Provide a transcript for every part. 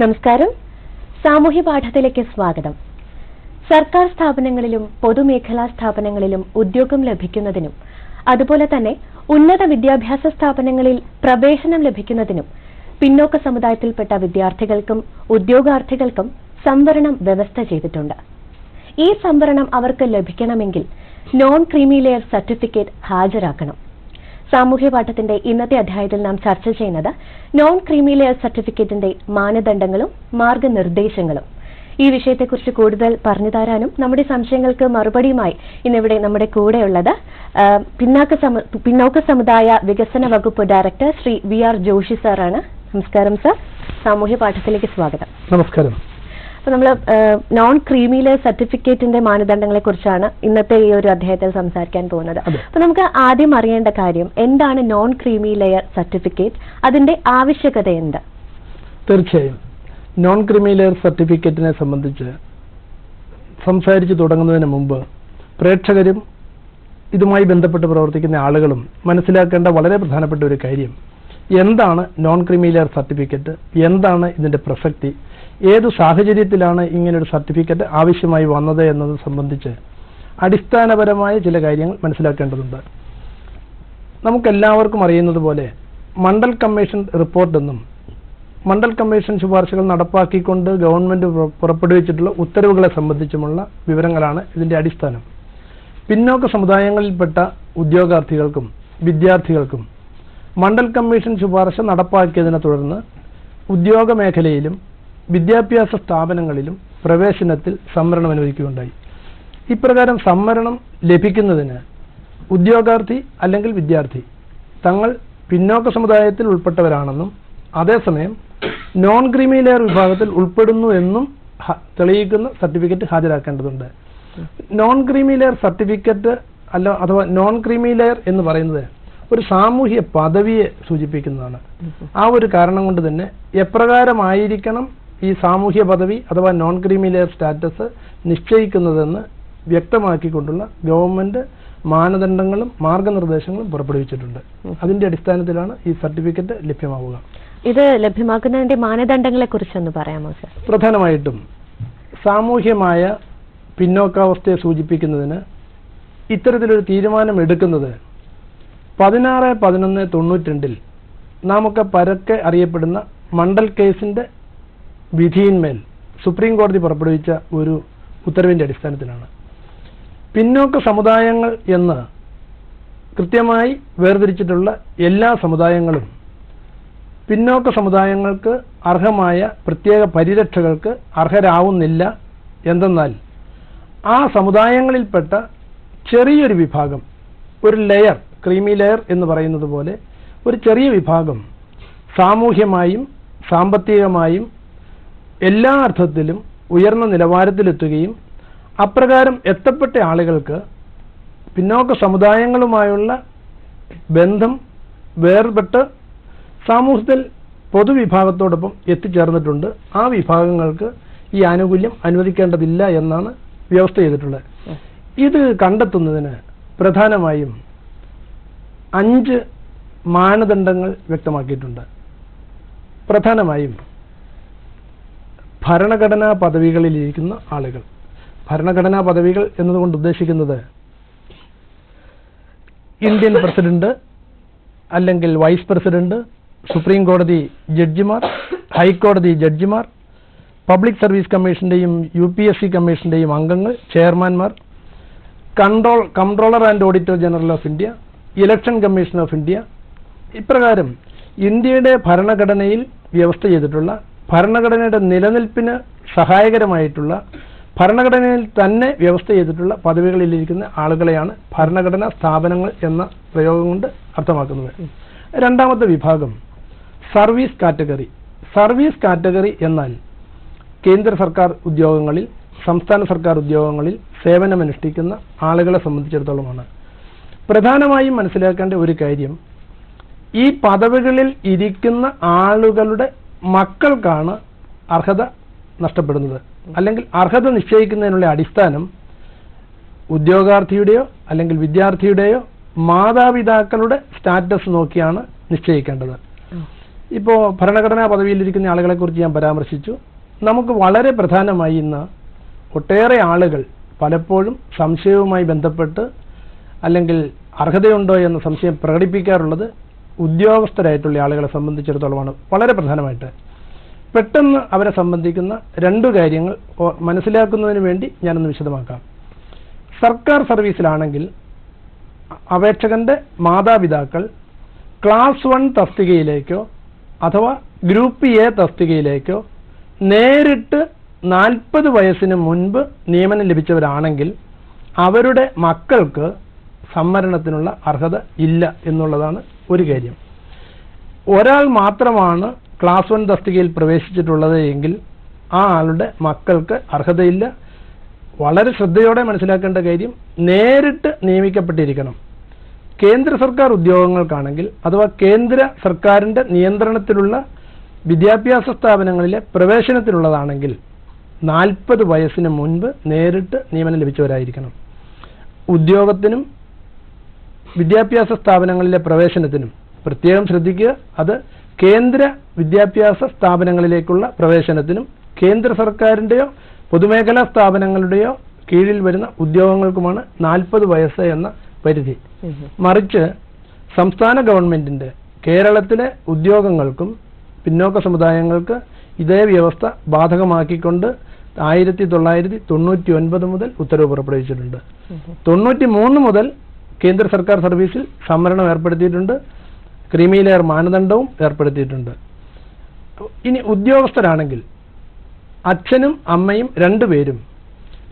നമസ്കാരം. സാമൂഹ്യ പാഠത്തിലേക്ക് സ്വാഗതം. സർക്കാർ സ്ഥാപനങ്ങളിലും പൊതുമേഖലാ സ്ഥാപനങ്ങളിലും ഉദ്യോഗം ലഭിക്കുന്നതിനും അതുപോലെ തന്നെ ഉന്നത വിദ്യാഭ്യാസ സ്ഥാപനങ്ങളിൽ പ്രവേശനം ലഭിക്കുന്നതിനും പിന്നോക്ക സമുദായത്തിൽപ്പെട്ട വിദ്യാർത്ഥികൾക്കും ഉദ്യോഗാർത്ഥികൾക്കും സംവരണം വ്യവസ്ഥ ചെയ്തിട്ടുണ്ട്. ഈ സംവരണം അവർക്ക് ലഭിക്കണമെങ്കിൽ നോൺ ക്രീമി ലെയർ സർട്ടിഫിക്കറ്റ് ഹാജരാക്കണം. സാമൂഹ്യ പാഠത്തിന്റെ ഇന്നത്തെ അധ്യായത്തിൽ നാം ചർച്ച ചെയ്യുന്നത് നോൺ ക്രീമി ലെയർ സർട്ടിഫിക്കറ്റിന്റെ മാനദണ്ഡങ്ങളും മാർഗനിർദ്ദേശങ്ങളും. ഈ വിഷയത്തെക്കുറിച്ച് കൂടുതൽ പറഞ്ഞു തരാനും നമ്മുടെ സംശയങ്ങൾക്ക് മറുപടിയുമായി ഇന്നിവിടെ നമ്മുടെ കൂടെയുള്ളത് പിന്നോക്ക സമുദായ വികസന വകുപ്പ് ഡയറക്ടർ ശ്രീ VR ജോഷി സാറാണ്. നമസ്കാരം സർ, സാമൂഹ്യ പാഠത്തിലേക്ക് സ്വാഗതം. നമസ്കാരം. അപ്പൊ നമ്മൾ നോൺ ക്രീമി ലെയർ സർട്ടിഫിക്കറ്റിന്റെ മാനദണ്ഡങ്ങളെ കുറിച്ചാണ് ഇന്നത്തെ ഈ ഒരു അധ്യായത്തിൽ സംസാരിക്കാൻ പോകുന്നത്. അപ്പൊ നമുക്ക് ആദ്യം അറിയേണ്ട കാര്യം എന്താണ് നോൺ ക്രീമി ലെയർ സർട്ടിഫിക്കറ്റ്, അതിന്റെ ആവശ്യകത എന്ത്? തീർച്ചയായും നോൺ ക്രീമി ലെയർ സർട്ടിഫിക്കറ്റിനെ സംബന്ധിച്ച് സംസാരിച്ചു തുടങ്ങുന്നതിന് മുമ്പ് പ്രേക്ഷകരും ഇതുമായി ബന്ധപ്പെട്ട് പ്രവർത്തിക്കുന്ന ആളുകളും മനസ്സിലാക്കേണ്ട വളരെ പ്രധാനപ്പെട്ട ഒരു കാര്യം, എന്താണ് നോൺ ക്രീമി ലെയർ സർട്ടിഫിക്കറ്റ്, എന്താണ് ഇതിന്റെ പ്രസക്തി, ഏതു സാഹചര്യത്തിലാണ് ഇങ്ങനൊരു സർട്ടിഫിക്കറ്റ് ആവശ്യമായി വന്നത് എന്നത് സംബന്ധിച്ച് അടിസ്ഥാനപരമായ ചില കാര്യങ്ങൾ മനസ്സിലാക്കേണ്ടതുണ്ട്. നമുക്കെല്ലാവർക്കും അറിയുന്നത് പോലെ മണ്ഡൽ കമ്മീഷൻ റിപ്പോർട്ട് എന്നും മണ്ഡൽ കമ്മീഷൻ ശുപാർശകൾ നടപ്പാക്കിക്കൊണ്ട് ഗവൺമെന്റ് പുറപ്പെടുവിച്ചിട്ടുള്ള ഉത്തരവുകളെ സംബന്ധിച്ചുമുള്ള വിവരങ്ങളാണ് ഇതിന്റെ അടിസ്ഥാനം. പിന്നോക്ക സമുദായങ്ങളിൽപ്പെട്ട ഉദ്യോഗാർത്ഥികൾക്കും വിദ്യാർത്ഥികൾക്കും മണ്ഡൽ കമ്മീഷൻ ശുപാർശ നടപ്പാക്കിയതിനെ തുടർന്ന് ഉദ്യോഗ മേഖലയിലും വിദ്യാഭ്യാസ സ്ഥാപനങ്ങളിലും പ്രവേശനത്തിൽ സംവരണം അനുവദിക്കുകയുണ്ടായി. ഇപ്രകാരം സംവരണം ലഭിക്കുന്നതിന് ഉദ്യോഗാർത്ഥി അല്ലെങ്കിൽ വിദ്യാർത്ഥി തങ്ങൾ പിന്നോക്ക സമുദായത്തിൽ ഉൾപ്പെട്ടവരാണെന്നും അതേസമയം നോൺ ക്രീമി ലെയർ വിഭാഗത്തിൽ ഉൾപ്പെടുന്നു എന്നും തെളിയിക്കുന്ന സർട്ടിഫിക്കറ്റ് ഹാജരാക്കേണ്ടതുണ്ട്. നോൺ ക്രീമി ലെയർ സർട്ടിഫിക്കറ്റ് അഥവാ നോൺ ക്രീമി ലെയർ എന്ന് പറയുന്നത് ഒരു സാമൂഹ്യ പദവിയെ സൂചിപ്പിക്കുന്നതാണ്. ആ ഒരു കാരണം കൊണ്ട് തന്നെ എപ്രകാരമായിരിക്കണം ഈ സാമൂഹ്യ പദവി അഥവാ നോൺ ക്രീമി ലെയർ സ്റ്റാറ്റസ് നിശ്ചയിക്കുന്നതെന്ന് വ്യക്തമാക്കിക്കൊണ്ടുള്ള ഗവൺമെന്റ് മാനദണ്ഡങ്ങളും മാർഗനിർദ്ദേശങ്ങളും പുറപ്പെടുവിച്ചിട്ടുണ്ട്. അതിന്റെ അടിസ്ഥാനത്തിലാണ് ഈ സർട്ടിഫിക്കറ്റ് ലഭ്യമാവുക. ഇത് ലഭ്യമാക്കുന്നതിന്റെ മാനദണ്ഡങ്ങളെ കുറിച്ചൊന്ന് പറയാമോ സർ? പ്രധാനമായിട്ടും സാമൂഹ്യമായ പിന്നോക്കാവസ്ഥയെ സൂചിപ്പിക്കുന്നതിന് ഇത്തരത്തിലൊരു തീരുമാനം എടുക്കുന്നത് 16/11/92 നാമൊക്കെ പരക്കെ അറിയപ്പെടുന്ന മണ്ഡൽ കേസിന്റെ വിധിയിന്മേൽ സുപ്രീം കോടതി പുറപ്പെടുവിച്ച ഒരു ഉത്തരവിന്റെ അടിസ്ഥാനത്തിലാണ്. പിന്നോക്ക സമുദായങ്ങൾ എന്ന് കൃത്യമായി വേർതിരിച്ചിട്ടുള്ള എല്ലാ സമുദായങ്ങളും പിന്നോക്ക സമുദായങ്ങൾക്ക് അർഹമായ പ്രത്യേക പരിരക്ഷകൾക്ക് അർഹരാവുന്നില്ല. എന്തെന്നാൽ ആ സമുദായങ്ങളിൽപ്പെട്ട ചെറിയൊരു വിഭാഗം, ഒരു ലെയർ, ക്രീമി ലെയർ എന്ന് പറയുന്നത് പോലെ ഒരു ചെറിയ വിഭാഗം സാമൂഹ്യമായും സാമ്പത്തികമായും എല്ലാ അർത്ഥത്തിലും ഉയർന്ന നിലവാരത്തിലെത്തുകയും അപ്രകാരം എത്തപ്പെട്ട ആളുകൾക്ക് പിന്നോക്ക സമുദായങ്ങളുമായുള്ള ബന്ധം വേർപെട്ട് സമൂഹത്തിൽ പൊതുവിഭാഗത്തോടൊപ്പം എത്തിച്ചേർന്നിട്ടുണ്ട്. ആ വിഭാഗങ്ങൾക്ക് ഈ ആനുകൂല്യം അനുവദിക്കേണ്ടതില്ല എന്നാണ് വ്യവസ്ഥ ചെയ്തിട്ടുള്ളത്. ഇത് കണ്ടെത്തുന്നതിന് പ്രധാനമായും 5 മാനദണ്ഡങ്ങൾ വ്യക്തമാക്കിയിട്ടുണ്ട്. പ്രധാനമായും ഭരണഘടനാ പദവികളിലിരിക്കുന്ന ആളുകൾ. ഭരണഘടനാ പദവികൾ എന്നതുകൊണ്ട് ഉദ്ദേശിക്കുന്നത് ഇന്ത്യൻ പ്രസിഡന്റ് അല്ലെങ്കിൽ വൈസ് പ്രസിഡന്റ്, സുപ്രീം കോടതി ജഡ്ജിമാർ, ഹൈക്കോടതി ജഡ്ജിമാർ, പബ്ലിക് സർവീസ് കമ്മീഷന്റെയും UPSC കമ്മീഷന്റെയും അംഗങ്ങൾ, ചെയർമാൻമാർ, controller and auditor general of India, election commission of India. ഇപ്രകാരം ഇന്ത്യയുടെ ഭരണഘടനയിൽ വ്യവസ്ഥ ചെയ്തിട്ടുള്ള, ഭരണഘടനയുടെ നിലനിൽപ്പിന് സഹായകരമായിട്ടുള്ള, ഭരണഘടനയിൽ തന്നെ വ്യവസ്ഥ ചെയ്തിട്ടുള്ള പദവികളിലിരിക്കുന്ന ആളുകളെയാണ് ഭരണഘടനാ സ്ഥാപനങ്ങൾ എന്ന പ്രയോഗം കൊണ്ട് അർത്ഥമാക്കുന്നത്. രണ്ടാമത്തെ വിഭാഗം സർവീസ് കാറ്റഗറി. സർവീസ് കാറ്റഗറി എന്നാൽ കേന്ദ്ര സർക്കാർ ഉദ്യോഗങ്ങളിൽ, സംസ്ഥാന സർക്കാർ ഉദ്യോഗങ്ങളിൽ സേവനമനുഷ്ഠിക്കുന്ന ആളുകളെ സംബന്ധിച്ചിടത്തോളമാണ്. പ്രധാനമായും മനസ്സിലാക്കേണ്ട ഒരു കാര്യം, ഈ പദവികളിൽ ഇരിക്കുന്ന ആളുകളുടെ മക്കൾക്കാണ് അർഹത നഷ്ടപ്പെടുന്നത്. അല്ലെങ്കിൽ അർഹത നിശ്ചയിക്കുന്നതിനുള്ള അടിസ്ഥാനം ഉദ്യോഗാർത്ഥിയുടെയോ അല്ലെങ്കിൽ വിദ്യാർത്ഥിയുടെയോ മാതാപിതാക്കളുടെ സ്റ്റാറ്റസ് നോക്കിയാണ് നിശ്ചയിക്കേണ്ടത്. ഇപ്പോൾ ഭരണഘടനാ പദവിയിലിരിക്കുന്ന ആളുകളെക്കുറിച്ച് ഞാൻ പരാമർശിച്ചു. നമുക്ക് വളരെ പ്രധാനമായി ഇന്ന് ഒട്ടേറെ ആളുകൾ പലപ്പോഴും സംശയവുമായി ബന്ധപ്പെട്ട് അല്ലെങ്കിൽ അർഹതയുണ്ടോ എന്ന സംശയം പ്രകടിപ്പിക്കാറുള്ളത് ഉദ്യോഗസ്ഥരായിട്ടുള്ള ആളുകളെ സംബന്ധിച്ചിടത്തോളമാണ്. വളരെ പ്രധാനമായിട്ട് പെട്ടെന്ന് അവരെ സംബന്ധിക്കുന്ന രണ്ട് കാര്യങ്ങൾ മനസ്സിലാക്കുന്നതിന് വേണ്ടി ഞാനൊന്ന് വിശദമാക്കാം. സർക്കാർ സർവീസിലാണെങ്കിൽ അപേക്ഷകന്റെ മാതാപിതാക്കൾ ക്ലാസ് 1 തസ്തികയിലേക്കോ അഥവാ ഗ്രൂപ്പ് എ തസ്തികയിലേക്കോ നേരിട്ട് 40 വയസ്സിന് മുൻപ് നിയമനം ലഭിച്ചവരാണെങ്കിൽ അവരുടെ മക്കൾക്ക് സംവരണത്തിനുള്ള അർഹത ഇല്ല എന്നുള്ളതാണ് ഒരു കാര്യം. ഒരാൾ മാത്രമാണ് ക്ലാസ് 1 തസ്തികയിൽ പ്രവേശിച്ചിട്ടുള്ളത് എങ്കിൽ ആ ആളുടെ മക്കൾക്ക് അർഹതയില്ല. വളരെ ശ്രദ്ധയോടെ മനസ്സിലാക്കേണ്ട കാര്യം, നേരിട്ട് നിയമിക്കപ്പെട്ടിരിക്കണം. കേന്ദ്ര സർക്കാർ ഉദ്യോഗങ്ങൾക്കാണെങ്കിൽ അഥവാ കേന്ദ്ര സർക്കാരിൻ്റെ നിയന്ത്രണത്തിലുള്ള വിദ്യാഭ്യാസ സ്ഥാപനങ്ങളിലെ പ്രവേശനത്തിനുള്ളതാണെങ്കിൽ 40 വയസ്സിന് മുൻപ് നേരിട്ട് നിയമനം ലഭിച്ചവരായിരിക്കണം. ഉദ്യോഗത്തിനും വിദ്യാഭ്യാസ സ്ഥാപനങ്ങളിലെ പ്രവേശനത്തിനും പ്രത്യേകം ശ്രദ്ധിക്കുക, അത് കേന്ദ്ര വിദ്യാഭ്യാസ സ്ഥാപനങ്ങളിലേക്കുള്ള പ്രവേശനത്തിനും കേന്ദ്ര സർക്കാരിൻ്റെയോ പൊതുമേഖലാ സ്ഥാപനങ്ങളുടെയോ കീഴിൽ വരുന്ന ഉദ്യോഗങ്ങൾക്കുമാണ് 40 വയസ്സ് എന്ന പരിധി. മറിച്ച് സംസ്ഥാന ഗവൺമെന്റിന്റെ കേരളത്തിലെ ഉദ്യോഗങ്ങൾക്കും പിന്നോക്ക സമുദായങ്ങൾക്ക് ഇതേ വ്യവസ്ഥ ബാധകമാക്കിക്കൊണ്ട് 1999 മുതൽ ഉത്തരവ് പുറപ്പെടുവിച്ചിട്ടുണ്ട്. 93 മുതൽ കേന്ദ്ര സർക്കാർ സർവീസിൽ സംവരണം ഏർപ്പെടുത്തിയിട്ടുണ്ട്. ക്രീമി ലെയർ മാനദണ്ഡവും ഏർപ്പെടുത്തിയിട്ടുണ്ട്. ഇനി ഉദ്യോഗസ്ഥരാണെങ്കിൽ അച്ഛനും അമ്മയും രണ്ടുപേരും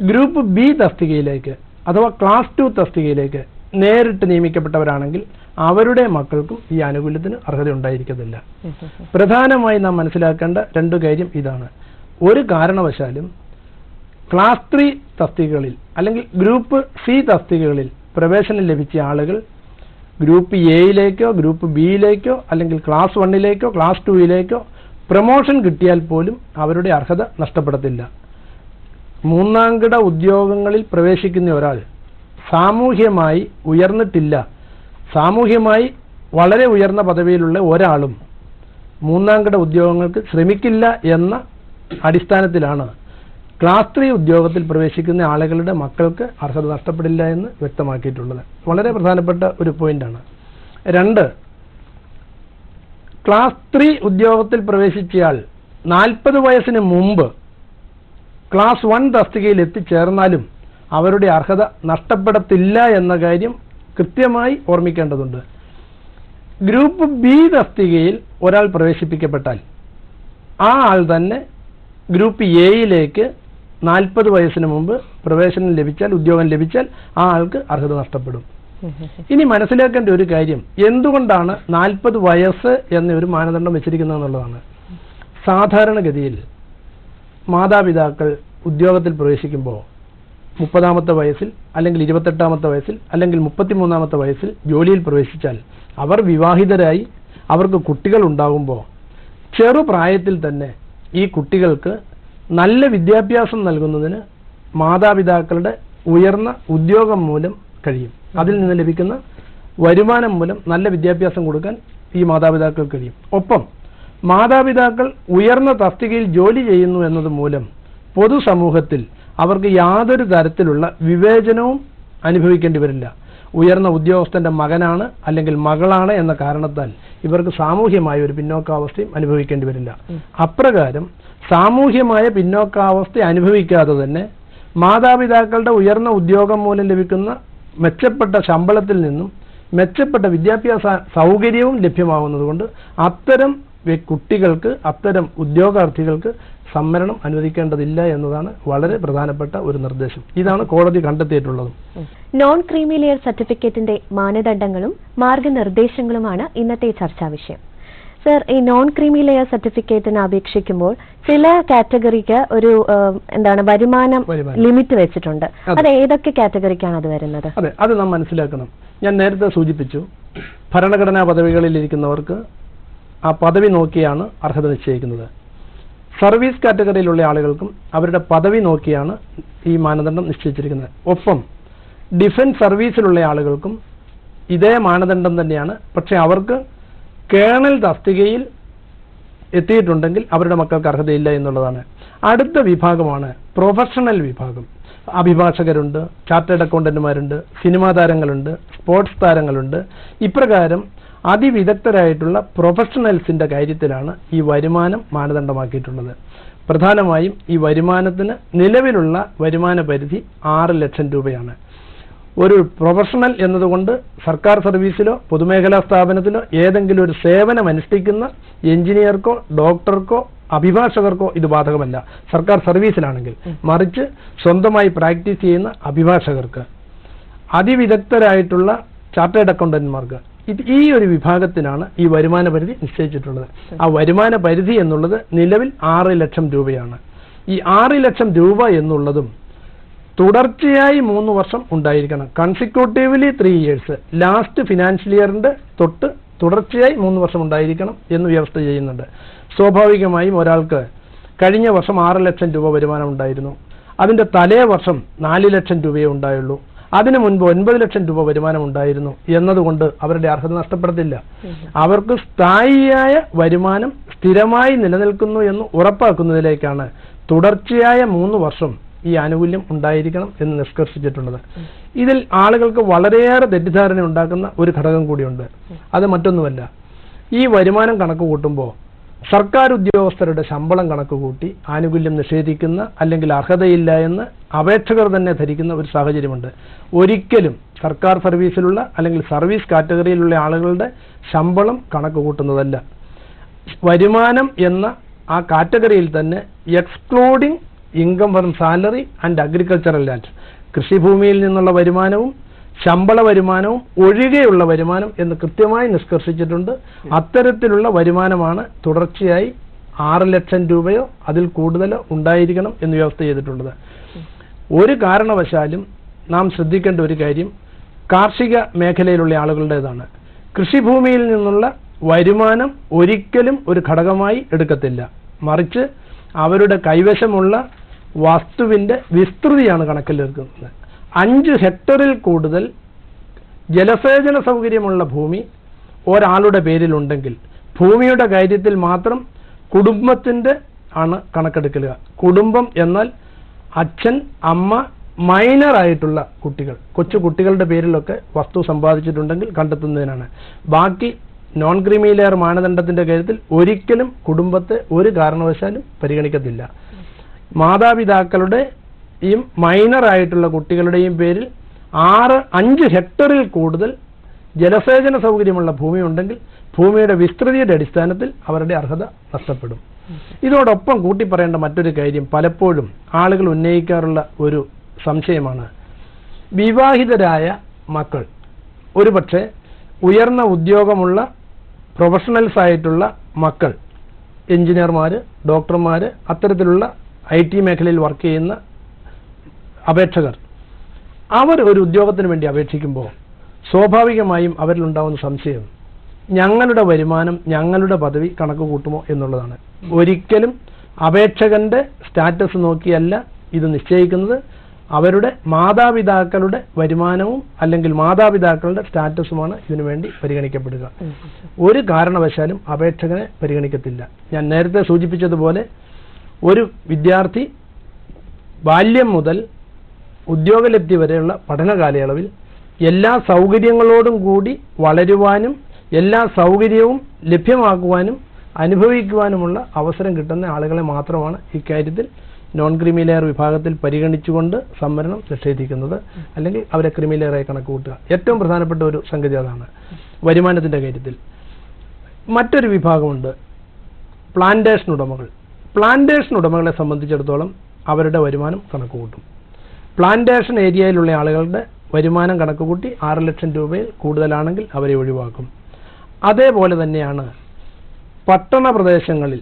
ഗ്രൂപ്പ് ബി തസ്തികയിലേക്ക് അഥവാ ക്ലാസ് 2 തസ്തികയിലേക്ക് നേരിട്ട് നിയമിക്കപ്പെട്ടവരാണെങ്കിൽ അവരുടെ മക്കൾക്കും ഈ ആനുകൂല്യത്തിന് അർഹത ഉണ്ടായിരിക്കത്തില്ല. പ്രധാനമായി നാം മനസ്സിലാക്കേണ്ട രണ്ട് കാര്യം ഇതാണ്. ഒരു കാരണവശാലും ക്ലാസ് 3 തസ്തികകളിൽ അല്ലെങ്കിൽ ഗ്രൂപ്പ് സി തസ്തികകളിൽ പ്രവേശനം ലഭിച്ച ആളുകൾ ഗ്രൂപ്പ് എയിലേക്കോ ഗ്രൂപ്പ് ബിയിലേക്കോ അല്ലെങ്കിൽ ക്ലാസ് 1ലേക്കോ ക്ലാസ് 2ലേക്കോ പ്രമോഷൻ കിട്ടിയാൽ പോലും അവരുടെ അർഹത നഷ്ടപ്പെടത്തില്ല. മൂന്നാംകിട ഉദ്യോഗങ്ങളിൽ പ്രവേശിക്കുന്ന ഒരാൾ സാമൂഹ്യമായി ഉയർന്നിട്ടില്ല, സാമൂഹ്യമായി വളരെ ഉയർന്ന പദവിയിലുള്ള ഒരാളും മൂന്നാംകിട ഉദ്യോഗങ്ങൾക്ക് ശ്രമിക്കില്ല എന്ന അടിസ്ഥാനത്തിലാണ് ക്ലാസ് 3 ഉദ്യോഗത്തിൽ പ്രവേശിക്കുന്ന ആളുകളുടെ മക്കൾക്ക് അർഹത നഷ്ടപ്പെടില്ല എന്ന് വ്യക്തമാക്കിയിട്ടുള്ളത്. വളരെ പ്രധാനപ്പെട്ട ഒരു പോയിന്റാണ്. 2, ക്ലാസ് 3 ഉദ്യോഗത്തിൽ പ്രവേശിച്ചയാൾ 40 വയസ്സിന് മുമ്പ് ക്ലാസ് 1 തസ്തികയിൽ എത്തിച്ചേർന്നാലും അവരുടെ അർഹത നഷ്ടപ്പെടത്തില്ല എന്ന കാര്യം കൃത്യമായി ഓർമ്മിക്കേണ്ടതുണ്ട്. ഗ്രൂപ്പ് ബി തസ്തികയിൽ ഒരാൾ പ്രവേശിപ്പിക്കപ്പെട്ടാൽ ആ ആൾ തന്നെ ഗ്രൂപ്പ് എയിലേക്ക് 40 വയസ്സിന് മുമ്പ് പ്രവേശനം ലഭിച്ചാൽ, ഉദ്യോഗം ലഭിച്ചാൽ ആ ആൾക്ക് അർഹത നഷ്ടപ്പെടും. ഇനി മനസ്സിലാക്കേണ്ട ഒരു കാര്യം, എന്തുകൊണ്ടാണ് 40 വയസ്സ് എന്നൊരു മാനദണ്ഡം വെച്ചിരിക്കുന്നത് എന്നുള്ളതാണ്. സാധാരണഗതിയിൽ മാതാപിതാക്കൾ ഉദ്യോഗത്തിൽ പ്രവേശിക്കുമ്പോൾ 30-ാമത്തെ വയസ്സിൽ അല്ലെങ്കിൽ 28-ാമത്തെ വയസ്സിൽ അല്ലെങ്കിൽ 33-ാമത്തെ വയസ്സിൽ ജോലിയിൽ പ്രവേശിച്ചാൽ അവർ വിവാഹിതരായി അവർക്ക് കുട്ടികൾ ഉണ്ടാകുമ്പോൾ ചെറുപ്രായത്തിൽ തന്നെ ഈ കുട്ടികൾക്ക് നല്ല വിദ്യാഭ്യാസം നൽകുന്നതിന് മാതാപിതാക്കളുടെ ഉയർന്ന ഉദ്യോഗം മൂലം കഴിയും. അതിൽ നിന്ന് ലഭിക്കുന്ന വരുമാനം മൂലം നല്ല വിദ്യാഭ്യാസം കൊടുക്കാൻ ഈ മാതാപിതാക്കൾ കഴിയും. ഒപ്പം മാതാപിതാക്കൾ ഉയർന്ന തസ്തികയിൽ ജോലി ചെയ്യുന്നു എന്നത് മൂലം പൊതുസമൂഹത്തിൽ അവർക്ക് യാതൊരു തരത്തിലുള്ള വിവേചനവും അനുഭവിക്കേണ്ടി വരില്ല. ഉയർന്ന ഉദ്യോഗസ്ഥന്റെ മകനാണ് അല്ലെങ്കിൽ മകളാണ് എന്ന കാരണത്താൽ ഇവർക്ക് സാമൂഹ്യമായ ഒരു പിന്നോക്കാവസ്ഥയും അനുഭവിക്കേണ്ടി വരില്ല. അപ്രകാരം സാമൂഹ്യമായ പിന്നോക്കാവസ്ഥ അനുഭവിക്കാതെ തന്നെ മാതാപിതാക്കളുടെ ഉയർന്ന ഉദ്യോഗം മൂലം ലഭിക്കുന്ന മെച്ചപ്പെട്ട ശമ്പളത്തിൽ നിന്നും മെച്ചപ്പെട്ട വിദ്യാഭ്യാസ സൗകര്യവും ലഭ്യമാകുന്നതുകൊണ്ട് അത്തരം കുട്ടികൾക്ക്, അത്തരം ഉദ്യോഗാർത്ഥികൾക്ക് സംവരണം അനുവദിക്കേണ്ടതില്ല എന്നതാണ് വളരെ പ്രധാനപ്പെട്ട ഒരു നിർദ്ദേശം. ഇതാണ് കോടതി കണ്ടെത്തിയിട്ടുള്ളതും. നോൺ ക്രീമി ലെയർ സർട്ടിഫിക്കറ്റിന്റെ മാനദണ്ഡങ്ങളും മാർഗനിർദ്ദേശങ്ങളുമാണ് ഇന്നത്തെ ചർച്ചാ വിഷയം. സർ, ഈ നോൺ ക്രീമി ലെയർ സർട്ടിഫിക്കറ്റിന് അപേക്ഷിക്കുമ്പോൾ ചില കാറ്റഗറിക്ക് ഒരു വരുമാനം ലിമിറ്റ് വെച്ചിട്ടുണ്ട്. അത് ഏതൊക്കെ കാറ്റഗറിക്കാണ് അത് വരുന്നത്? അതെ, അത് നാം മനസ്സിലാക്കണം. ഞാൻ നേരത്തെ സൂചിപ്പിച്ചു, ഭരണഘടനാ പദവികളിൽ ഇരിക്കുന്നവർക്ക് ആ പദവി നോക്കിയാണ് അർഹത നിശ്ചയിക്കുന്നത്. സർവീസ് കാറ്റഗറിയിലുള്ള ആളുകൾക്കും അവരുടെ പദവി നോക്കിയാണ് ഈ മാനദണ്ഡം നിശ്ചയിച്ചിരിക്കുന്നത്. ഒപ്പം ഡിഫൻസ് സർവീസിലുള്ള ആളുകൾക്കും ഇതേ മാനദണ്ഡം തന്നെയാണ്. പക്ഷെ അവർക്ക് കേണൽ തസ്തികയിൽ എത്തിയിട്ടുണ്ടെങ്കിൽ അവരുടെ മക്കൾക്ക് അർഹതയില്ല എന്നുള്ളതാണ്. അടുത്ത വിഭാഗമാണ് പ്രൊഫഷണൽ വിഭാഗം. അഭിഭാഷകരുണ്ട്, ചാർട്ടേഡ് അക്കൗണ്ടന്റുമാരുണ്ട്, സിനിമാ താരങ്ങളുണ്ട്, സ്പോർട്സ് താരങ്ങളുണ്ട്. ഇപ്രകാരം അതിവിദഗ്ധരായിട്ടുള്ള പ്രൊഫഷണൽസിന്റെ കാര്യത്തിലാണ് ഈ വരുമാനം മാനദണ്ഡമാക്കിയിട്ടുള്ളത്. പ്രധാനമായും ഈ വരുമാനത്തിന് നിലവിലുള്ള വരുമാന പരിധി 6 ലക്ഷം രൂപയാണ്. ഒരു പ്രൊഫഷണൽ എന്നതുകൊണ്ട് സർക്കാർ സർവീസിലോ പൊതുമേഖലാ സ്ഥാപനത്തിലോ ഏതെങ്കിലും ഒരു സേവനം അനുഷ്ഠിക്കുന്ന എഞ്ചിനീയർക്കോ ഡോക്ടർക്കോ അഭിഭാഷകർക്കോ ഇത് ബാധകമല്ല, സർക്കാർ സർവീസിലാണെങ്കിൽ. മറിച്ച് സ്വന്തമായി പ്രാക്ടീസ് ചെയ്യുന്ന അഭിഭാഷകർക്ക്, അതിവിദഗ്ധരായിട്ടുള്ള ചാർട്ടേഡ് അക്കൗണ്ടന്റുമാർക്ക്, ഈ ഒരു വിഭാഗത്തിനാണ് ഈ വരുമാന പരിധി നിശ്ചയിച്ചിട്ടുള്ളത്. ആ വരുമാന പരിധി എന്നുള്ളത് നിലവിൽ 6 ലക്ഷം രൂപയാണ്. ഈ 6 ലക്ഷം രൂപ എന്നുള്ളതും തുടർച്ചയായി 3 വർഷം ഉണ്ടായിരിക്കണം. കൺസിക്യൂട്ടീവ്ലി 3 years, ലാസ്റ്റ് ഫിനാൻഷ്യൽ ഇയറിന്റെ തൊട്ട് തുടർച്ചയായി 3 വർഷം ഉണ്ടായിരിക്കണം എന്ന് വ്യവസ്ഥ ചെയ്യുന്നുണ്ട്. സ്വാഭാവികമായും ഒരാൾക്ക് കഴിഞ്ഞ വർഷം 6 ലക്ഷം രൂപ വരുമാനം ഉണ്ടായിരുന്നു, അതിന്റെ തലേ വർഷം 4 ലക്ഷം രൂപയേ ഉണ്ടായുള്ളൂ, അതിനു മുൻപ് 9 ലക്ഷം രൂപ വരുമാനം ഉണ്ടായിരുന്നു എന്നതുകൊണ്ട് അവരുടെ അർഹത നഷ്ടപ്പെടത്തില്ല. അവർക്ക് സ്ഥായിയായ വരുമാനം സ്ഥിരമായി നിലനിൽക്കുന്നു എന്ന് ഉറപ്പാക്കുന്നതിലേക്കാണ് തുടർച്ചയായ 3 വർഷം ഈ ആനുകൂല്യം ഉണ്ടായിരിക്കണം എന്ന് നിഷ്കർഷിച്ചിട്ടുള്ളത്. ഇതിൽ ആളുകൾക്ക് വളരെയേറെ തെറ്റിദ്ധാരണ ഉണ്ടാക്കുന്ന ഒരു ഘടകം കൂടിയുണ്ട്. അത് മറ്റൊന്നുമല്ല, ഈ വരുമാനം കണക്ക് കൂട്ടുമ്പോൾ സർക്കാർ ഉദ്യോഗസ്ഥരുടെ ശമ്പളം കണക്ക് കൂട്ടി ആനുകൂല്യം നിഷേധിക്കുന്ന അല്ലെങ്കിൽ അർഹതയില്ല എന്ന് അപേക്ഷകർ തന്നെ ധരിക്കുന്ന ഒരു സാഹചര്യമുണ്ട്. ഒരിക്കലും സർക്കാർ സർവീസിലുള്ള അല്ലെങ്കിൽ സർവീസ് കാറ്റഗറിയിലുള്ള ആളുകളുടെ ശമ്പളം കണക്ക് കൂട്ടുന്നതല്ല. വരുമാനം എന്ന ആ കാറ്റഗറിയിൽ തന്നെ excluding income from salary and agricultural land, കൃഷിഭൂമിയിൽ നിന്നുള്ള വരുമാനവും ശമ്പള വരുമാനവും ഒഴികെയുള്ള വരുമാനം എന്ന് കൃത്യമായി നിഷ്കർഷിച്ചിട്ടുണ്ട്. അത്തരത്തിലുള്ള വരുമാനമാണ് തുടർച്ചയായി 6 ലക്ഷം രൂപയോ അതിൽ കൂടുതലോ ഉണ്ടായിരിക്കണം എന്ന് വ്യവസ്ഥ ചെയ്തിട്ടുള്ളത്. ഒരു കാരണവശാലും നാം ശ്രദ്ധിക്കേണ്ട ഒരു കാര്യം കാർഷിക മേഖലയിലുള്ള ആളുകളുടേതാണ്. കൃഷിഭൂമിയിൽ നിന്നുള്ള വരുമാനം ഒരിക്കലും ഒരു ഘടകമായി എടുക്കത്തില്ല, മറിച്ച് അവരുടെ കൈവശമുള്ള വസ്തുവിന്റെ വിസ്തൃതിയാണ് കണക്കിലെടുക്കുന്നത്. 5 ഹെക്ടറിൽ കൂടുതൽ ജലസേചന സൗകര്യമുള്ള ഭൂമി ഒരാളുടെ പേരിലുണ്ടെങ്കിൽ ഭൂമിയുടെ കാര്യത്തിൽ മാത്രം കുടുംബത്തിന്റെ ആണ് കണക്കെടുക്കുക. കുടുംബം എന്നാൽ അച്ഛൻ, അമ്മ, മൈനർ ആയിട്ടുള്ള കുട്ടികൾ, കൊച്ചു കുട്ടികളുടെ പേരിലൊക്കെ വസ്തു സമ്പാദിച്ചിട്ടുണ്ടെങ്കിൽ കണ്ടെത്തുന്നതിനാണ്. ബാക്കി നോൺ ക്രീമി ലെയർ മാനദണ്ഡത്തിന്റെ കാര്യത്തിൽ ഒരിക്കലും കുടുംബത്തെ ഒരു കാരണവശാലും പരിഗണിക്കത്തില്ല. മാതാപിതാക്കളുടെയും മൈനർ ആയിട്ടുള്ള കുട്ടികളുടെയും പേരിൽ 5 ഹെക്ടറിൽ കൂടുതൽ ജലസേചന സൗകര്യമുള്ള ഭൂമി ഉണ്ടെങ്കിൽ ഭൂമിയുടെ വിസ്തൃതിയുടെ അടിസ്ഥാനത്തിൽ അവരുടെ അർഹത നഷ്ടപ്പെടും. ഇതോടൊപ്പം കൂട്ടി പറയേണ്ട മറ്റൊരു കാര്യം, പലപ്പോഴും ആളുകൾ ഉന്നയിക്കാറുള്ള ഒരു സംശയമാണ്, വിവാഹിതരായ മക്കൾ ഒരുപക്ഷെ ഉയർന്ന ഉദ്യോഗമുള്ള പ്രൊഫഷണൽസ് ആയിട്ടുള്ള മക്കൾ, എഞ്ചിനീയർമാർ, ഡോക്ടർമാർ, അത്തരത്തിലുള്ള IT മേഖലയിൽ വർക്ക് ചെയ്യുന്ന അപേക്ഷകർ, അവർ ഒരു ഉദ്യോഗത്തിന് വേണ്ടി അപേക്ഷിക്കുമ്പോൾ സ്വാഭാവികമായും അവരിലുണ്ടാവുന്ന സംശയം, ഞങ്ങളുടെ വരുമാനം, ഞങ്ങളുടെ പദവി കണക്ക് കൂട്ടുമോ എന്നുള്ളതാണ്. ഒരിക്കലും അപേക്ഷകന്റെ സ്റ്റാറ്റസ് നോക്കിയല്ല ഇത് നിശ്ചയിക്കുന്നത്. അവരുടെ മാതാപിതാക്കളുടെ വരുമാനവും അല്ലെങ്കിൽ മാതാപിതാക്കളുടെ സ്റ്റാറ്റസുമാണ് ഇതിനു വേണ്ടി പരിഗണിക്കപ്പെടുക. ഒരു കാരണവശാലും അപേക്ഷകനെ പരിഗണിക്കത്തില്ല. ഞാൻ നേരത്തെ സൂചിപ്പിച്ചതുപോലെ ഒരു വിദ്യാർത്ഥി ബാല്യം മുതൽ ഉദ്യോഗലബ്ധി വരെയുള്ള പഠന കാലയളവിൽ എല്ലാ സൗകര്യങ്ങളോടും കൂടി വളരുവാനും എല്ലാ സൗകര്യവും ലഭ്യമാക്കുവാനും അനുഭവിക്കുവാനുമുള്ള അവസരം കിട്ടുന്ന ആളുകളെ മാത്രമാണ് ഇക്കാര്യത്തിൽ നോൺ ക്രീമി ലെയർ വിഭാഗത്തിൽ പരിഗണിച്ചുകൊണ്ട് സംവരണം നിഷേധിക്കുന്നത്, അല്ലെങ്കിൽ അവരെ ക്രീമി ലെയറായി കണക്ക് കൂട്ടുക. ഏറ്റവും പ്രധാനപ്പെട്ട ഒരു സംഗതി അതാണ്. വരുമാനത്തിന്റെ കാര്യത്തിൽ മറ്റൊരു വിഭാഗമുണ്ട്, പ്ലാന്റേഷൻ ഉടമകൾ. പ്ലാന്റേഷൻ ഉടമകളെ സംബന്ധിച്ചിടത്തോളം അവരുടെ വരുമാനം കണക്ക് കൂട്ടും. പ്ലാന്റേഷൻ ഏരിയയിലുള്ള ആളുകളുടെ വരുമാനം കണക്ക് കൂട്ടി 6 ലക്ഷം രൂപയിൽ കൂടുതലാണെങ്കിൽ അവരെ ഒഴിവാക്കും. അതേപോലെ തന്നെയാണ് പട്ടണ പ്രദേശങ്ങളിൽ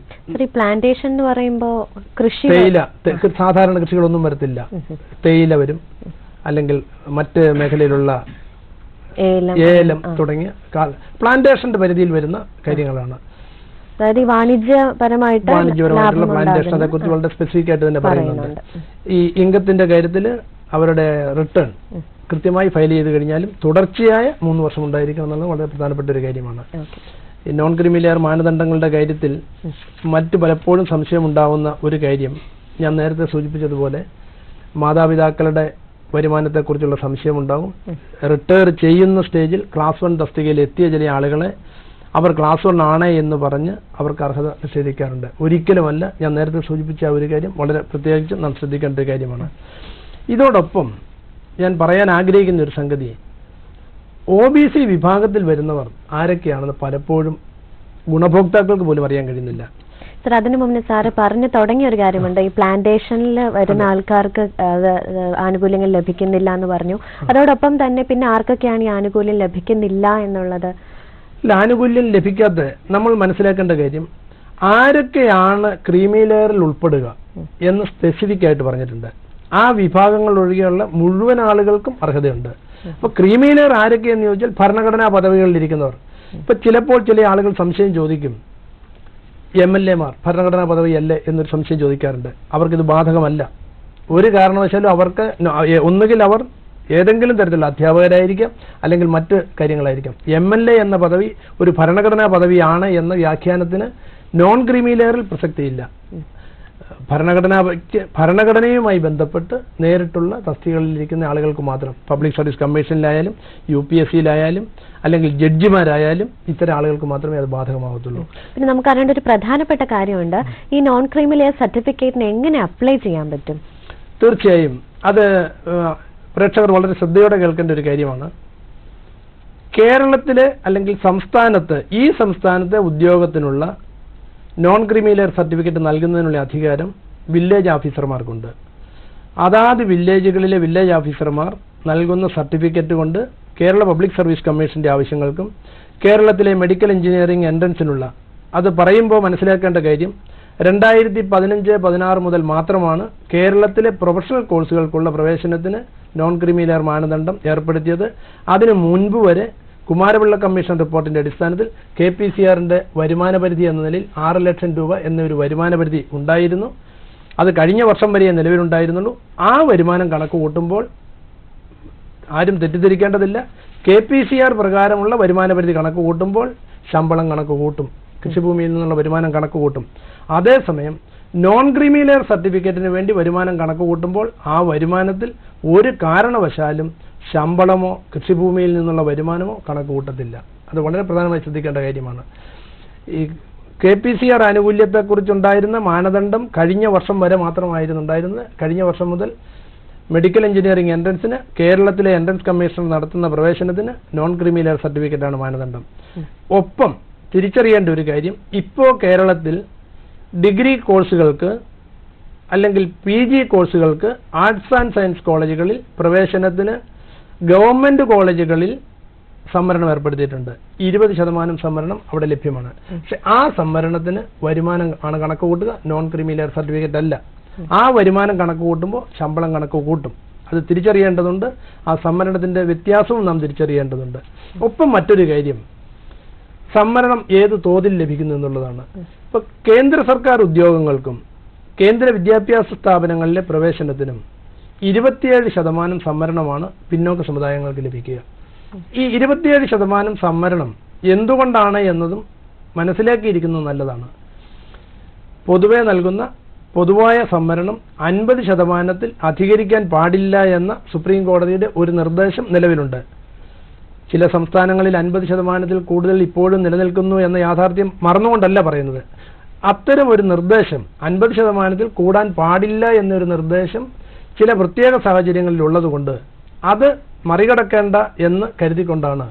പ്ലാന്റേഷൻ എന്ന് പറയുമ്പോൾ കൃഷി, തേയില, സാധാരണ കൃഷികളൊന്നും വരത്തില്ല. തേയില വരും, അല്ലെങ്കിൽ മറ്റ് മേഖലയിലുള്ള ഏലം തുടങ്ങിയ പ്ലാന്റേഷന്റെ പരിധിയിൽ വരുന്ന കാര്യങ്ങളാണ്. അതായത് വാണിജ്യപരമായിട്ടുള്ള പ്ലാന്റേഷൻ, അതേക്കുറിച്ച് വളരെ സ്പെസിഫിക് ആയിട്ട് തന്നെ പറയുന്നുണ്ട്. ഈ ഇൻകത്തിന്റെ കാര്യത്തിൽ അവരുടെ റിട്ടേൺ കൃത്യമായി ഫയൽ ചെയ്ത് കഴിഞ്ഞാലും തുടർച്ചയായ 3 വർഷം ഉണ്ടായിരിക്കണം എന്നുള്ളത് വളരെ പ്രധാനപ്പെട്ട ഒരു കാര്യമാണ്. നോൺ ക്രീമി ലെയർ മാനദണ്ഡങ്ങളുടെ കാര്യത്തിൽ മറ്റ് പലപ്പോഴും സംശയമുണ്ടാവുന്ന ഒരു കാര്യം ഞാൻ നേരത്തെ സൂചിപ്പിച്ചതുപോലെ മാതാപിതാക്കളുടെ വരുമാനത്തെക്കുറിച്ചുള്ള സംശയമുണ്ടാകും. റിട്ടയർ ചെയ്യുന്ന സ്റ്റേജിൽ ക്ലാസ് 1 തസ്തികയിൽ എത്തിയ ചില ആളുകളെ അവർ ക്ലാസ് 1 ആണ് എന്ന് പറഞ്ഞ് അവർക്ക് അർഹത നിഷേധിക്കാറുണ്ട്. ഒരിക്കലുമല്ല. ഞാൻ നേരത്തെ സൂചിപ്പിച്ച ഒരു കാര്യം വളരെ പ്രത്യേകിച്ച് നാം ശ്രദ്ധിക്കേണ്ട ഒരു കാര്യമാണ്. ഇതോടൊപ്പം ഞാൻ പറയാൻ ആഗ്രഹിക്കുന്ന ഒരു സംഗതി, OBC വിഭാഗത്തിൽ വരുന്നവർ ആരൊക്കെയാണെന്ന് പലപ്പോഴും ഗുണഭോക്താക്കൾക്ക് പോലും അറിയാൻ കഴിയുന്നില്ല. സർ, അതിനു മുന്നേ സാറ് പറഞ്ഞു തുടങ്ങിയ ഒരു കാര്യമുണ്ട്, ഈ പ്ലാന്റേഷനിൽ വരുന്ന ആൾക്കാർക്ക് ആനുകൂല്യങ്ങൾ ലഭിക്കുന്നില്ല എന്ന് പറഞ്ഞു. അതോടൊപ്പം തന്നെ പിന്നെ ആർക്കൊക്കെയാണ് ഈ ആനുകൂല്യം ലഭിക്കുന്നില്ല എന്നുള്ളത്? ആനുകൂല്യം ലഭിക്കാത്ത നമ്മൾ മനസ്സിലാക്കേണ്ട കാര്യം, ആരൊക്കെയാണ് ക്രീമി ലെയറിൽ ഉൾപ്പെടുക എന്ന് സ്പെസിഫിക് ആയിട്ട് പറഞ്ഞിട്ടുണ്ട്. ആ വിഭാഗങ്ങൾ ഒഴികെയുള്ള മുഴുവൻ ആളുകൾക്കും അർഹതയുണ്ട്. അപ്പൊ ക്രീമി ലെയർ ആരൊക്കെയെന്ന് ചോദിച്ചാൽ ഭരണഘടനാ പദവികളിൽ ഇരിക്കുന്നവർ. ഇപ്പൊ ചിലപ്പോൾ ചില ആളുകൾ സംശയം ചോദിക്കും, MLA മാർ ഭരണഘടനാ പദവിയല്ലേ എന്നൊരു സംശയം ചോദിക്കാറുണ്ട്. അവർക്കിത് ബാധകമല്ല. ഒരു കാരണവശാലും അവർക്ക് ഒന്നുകിൽ അവർ ഏതെങ്കിലും തരത്തിലുള്ള അധ്യാപകരായിരിക്കാം, അല്ലെങ്കിൽ മറ്റ് കാര്യങ്ങളായിരിക്കാം. MLA എന്ന പദവി ഒരു ഭരണഘടനാ പദവിയാണ് എന്ന വ്യാഖ്യാനത്തിന് നോൺ ക്രീമി ലെയറിൽ പ്രസക്തിയില്ല. ഭരണഘടനയുമായി ബന്ധപ്പെട്ട് നേരിട്ടുള്ള തസ്തികകളിലിരിക്കുന്ന ആളുകൾക്ക് മാത്രം, പബ്ലിക് സർവീസ് കമ്മീഷനിലായാലും UPSCയിലായാലും അല്ലെങ്കിൽ ജഡ്ജിമാരായാലും ഇത്തരം ആളുകൾക്ക് മാത്രമേ അത് ബാധകമാകത്തുള്ളൂ. പിന്നെ നമുക്ക് അറിയേണ്ട ഒരു പ്രധാനപ്പെട്ട കാര്യമുണ്ട്, ഈ നോൺ ക്രീമി ലെയർ സർട്ടിഫിക്കറ്റിന് എങ്ങനെ അപ്ലൈ ചെയ്യാൻ പറ്റും? തീർച്ചയായും അത് പ്രേക്ഷകർ വളരെ ശ്രദ്ധയോടെ കേൾക്കേണ്ട ഒരു കാര്യമാണ്. കേരളത്തിലെ അല്ലെങ്കിൽ ഈ സംസ്ഥാനത്തെ ഉദ്യോഗത്തിനുള്ള നോൺ ക്രീമി ലെയർ സർട്ടിഫിക്കറ്റ് നൽകുന്നതിനുള്ള അധികാരം വില്ലേജ് ഓഫീസർമാർക്കുണ്ട്. അതാത് വില്ലേജുകളിലെ വില്ലേജ് ഓഫീസർമാർ നൽകുന്ന സർട്ടിഫിക്കറ്റ് കൊണ്ട് കേരള പബ്ലിക് സർവീസ് കമ്മീഷന്റെ ആവശ്യങ്ങൾക്കും കേരളത്തിലെ മെഡിക്കൽ എഞ്ചിനീയറിംഗ് എൻട്രൻസിനുള്ള, അത് പറയുമ്പോൾ മനസ്സിലാക്കേണ്ട കാര്യം, 2015-16 മുതൽ മാത്രമാണ് കേരളത്തിലെ പ്രൊഫഷണൽ കോഴ്സുകൾക്കുള്ള പ്രവേശനത്തിന് നോൺ ക്രീമി ലെയർ മാനദണ്ഡം ഏർപ്പെടുത്തിയത്. അതിനു മുൻപ് വരെ കുമാരപിള്ള കമ്മീഷൻ റിപ്പോർട്ടിന്റെ അടിസ്ഥാനത്തിൽ KPCRന്റെ വരുമാന പരിധി എന്ന നിലയിൽ 6 ലക്ഷം രൂപ എന്നൊരു വരുമാന പരിധി ഉണ്ടായിരുന്നു. അത് കഴിഞ്ഞ വർഷം വരെ നിലവിലുണ്ടായിരുന്നുള്ളൂ. ആ വരുമാനം കണക്ക് കൂട്ടുമ്പോൾ ആരും തെറ്റിദ്ധരിക്കേണ്ടതില്ല, KPCR പ്രകാരമുള്ള വരുമാന പരിധി കണക്ക് കൂട്ടുമ്പോൾ ശമ്പളം കണക്ക് കൂട്ടും, കൃഷിഭൂമിയിൽ നിന്നുള്ള വരുമാനം കണക്ക് കൂട്ടും. അതേസമയം നോൺ ക്രീമി ലെയർ സർട്ടിഫിക്കറ്റിന് വേണ്ടി വരുമാനം കണക്ക് കൂട്ടുമ്പോൾ ആ വരുമാനത്തിൽ ഒരു കാരണവശാലും ശമ്പളമോ കൃഷിഭൂമിയിൽ നിന്നുള്ള വരുമാനമോ കണക്ക് കൂട്ടത്തില്ല. അത് വളരെ പ്രധാനമായി ശ്രദ്ധിക്കേണ്ട കാര്യമാണ്. ഈ KPCR ആനുകൂല്യത്തെക്കുറിച്ചുണ്ടായിരുന്ന മാനദണ്ഡം കഴിഞ്ഞ വർഷം വരെ മാത്രമായിരുന്നു ഉണ്ടായിരുന്നത്. കഴിഞ്ഞ വർഷം മുതൽ മെഡിക്കൽ എഞ്ചിനീയറിംഗ് എൻട്രൻസിന് കേരളത്തിലെ എൻട്രൻസ് കമ്മീഷൻ നടത്തുന്ന പ്രവേശനത്തിന് നോൺ ക്രീമി ലെയർ സർട്ടിഫിക്കറ്റാണ് മാനദണ്ഡം. ഒപ്പം തിരിച്ചറിയേണ്ട ഒരു കാര്യം, ഇപ്പോൾ കേരളത്തിൽ ഡിഗ്രി കോഴ്സുകൾക്ക് അല്ലെങ്കിൽ PG കോഴ്സുകൾക്ക് ആർട്സ് ആൻഡ് സയൻസ് കോളേജുകളിൽ പ്രവേശനത്തിന് ഗവൺമെന്റ് കോളേജുകളിൽ സംവരണം ഏർപ്പെടുത്തിയിട്ടുണ്ട്. 20% സംവരണം അവിടെ ലഭ്യമാണ്. പക്ഷെ ആ സംവരണത്തിന് വരുമാനം ആണ് കണക്ക് കൂട്ടുക, നോൺ ക്രീമി ലെയർ സർട്ടിഫിക്കറ്റ് അല്ല. ആ വരുമാനം കണക്ക് കൂട്ടുമ്പോൾ ശമ്പളം കണക്ക് കൂട്ടും. അത് തിരിച്ചറിയേണ്ടതുണ്ട്. ആ സംവരണത്തിന്റെ വ്യത്യാസവും നാം തിരിച്ചറിയേണ്ടതുണ്ട്. ഒപ്പം മറ്റൊരു കാര്യം, സംവരണം ഏത് തോതിൽ ലഭിക്കുന്നു എന്നുള്ളതാണ്. ഇപ്പൊ കേന്ദ്ര സർക്കാർ ഉദ്യോഗങ്ങൾക്കും കേന്ദ്ര വിദ്യാഭ്യാസ സ്ഥാപനങ്ങളിലെ പ്രവേശനത്തിനും 27% സംവരണമാണ് പിന്നോക്ക സമുദായങ്ങൾക്ക് ലഭിക്കുക. ഈ 27% സംവരണം എന്തുകൊണ്ടാണ് എന്നതും മനസ്സിലാക്കിയിരിക്കുന്നത് നല്ലതാണ്. പൊതുവെ നൽകുന്ന പൊതുവായ സംവരണം 50%-ൽ അധികരിക്കാൻ പാടില്ല എന്ന സുപ്രീം കോടതിയുടെ ഒരു നിർദ്ദേശം നിലവിലുണ്ട്. ചില സംസ്ഥാനങ്ങളിൽ 50%-ൽ കൂടുതൽ ഇപ്പോഴും നിലനിൽക്കുന്നു എന്ന യാഥാർത്ഥ്യം മറന്നുകൊണ്ടല്ല പറയുന്നത്. അത്തരം ഒരു നിർദ്ദേശം 50%-ൽ കൂടാൻ പാടില്ല എന്നൊരു നിർദ്ദേശം ചില പ്രത്യേക സാഹചര്യങ്ങളിൽ ഉള്ളതുകൊണ്ട് അത് മറികടക്കേണ്ട എന്ന് കരുതിക്കൊണ്ടാണ്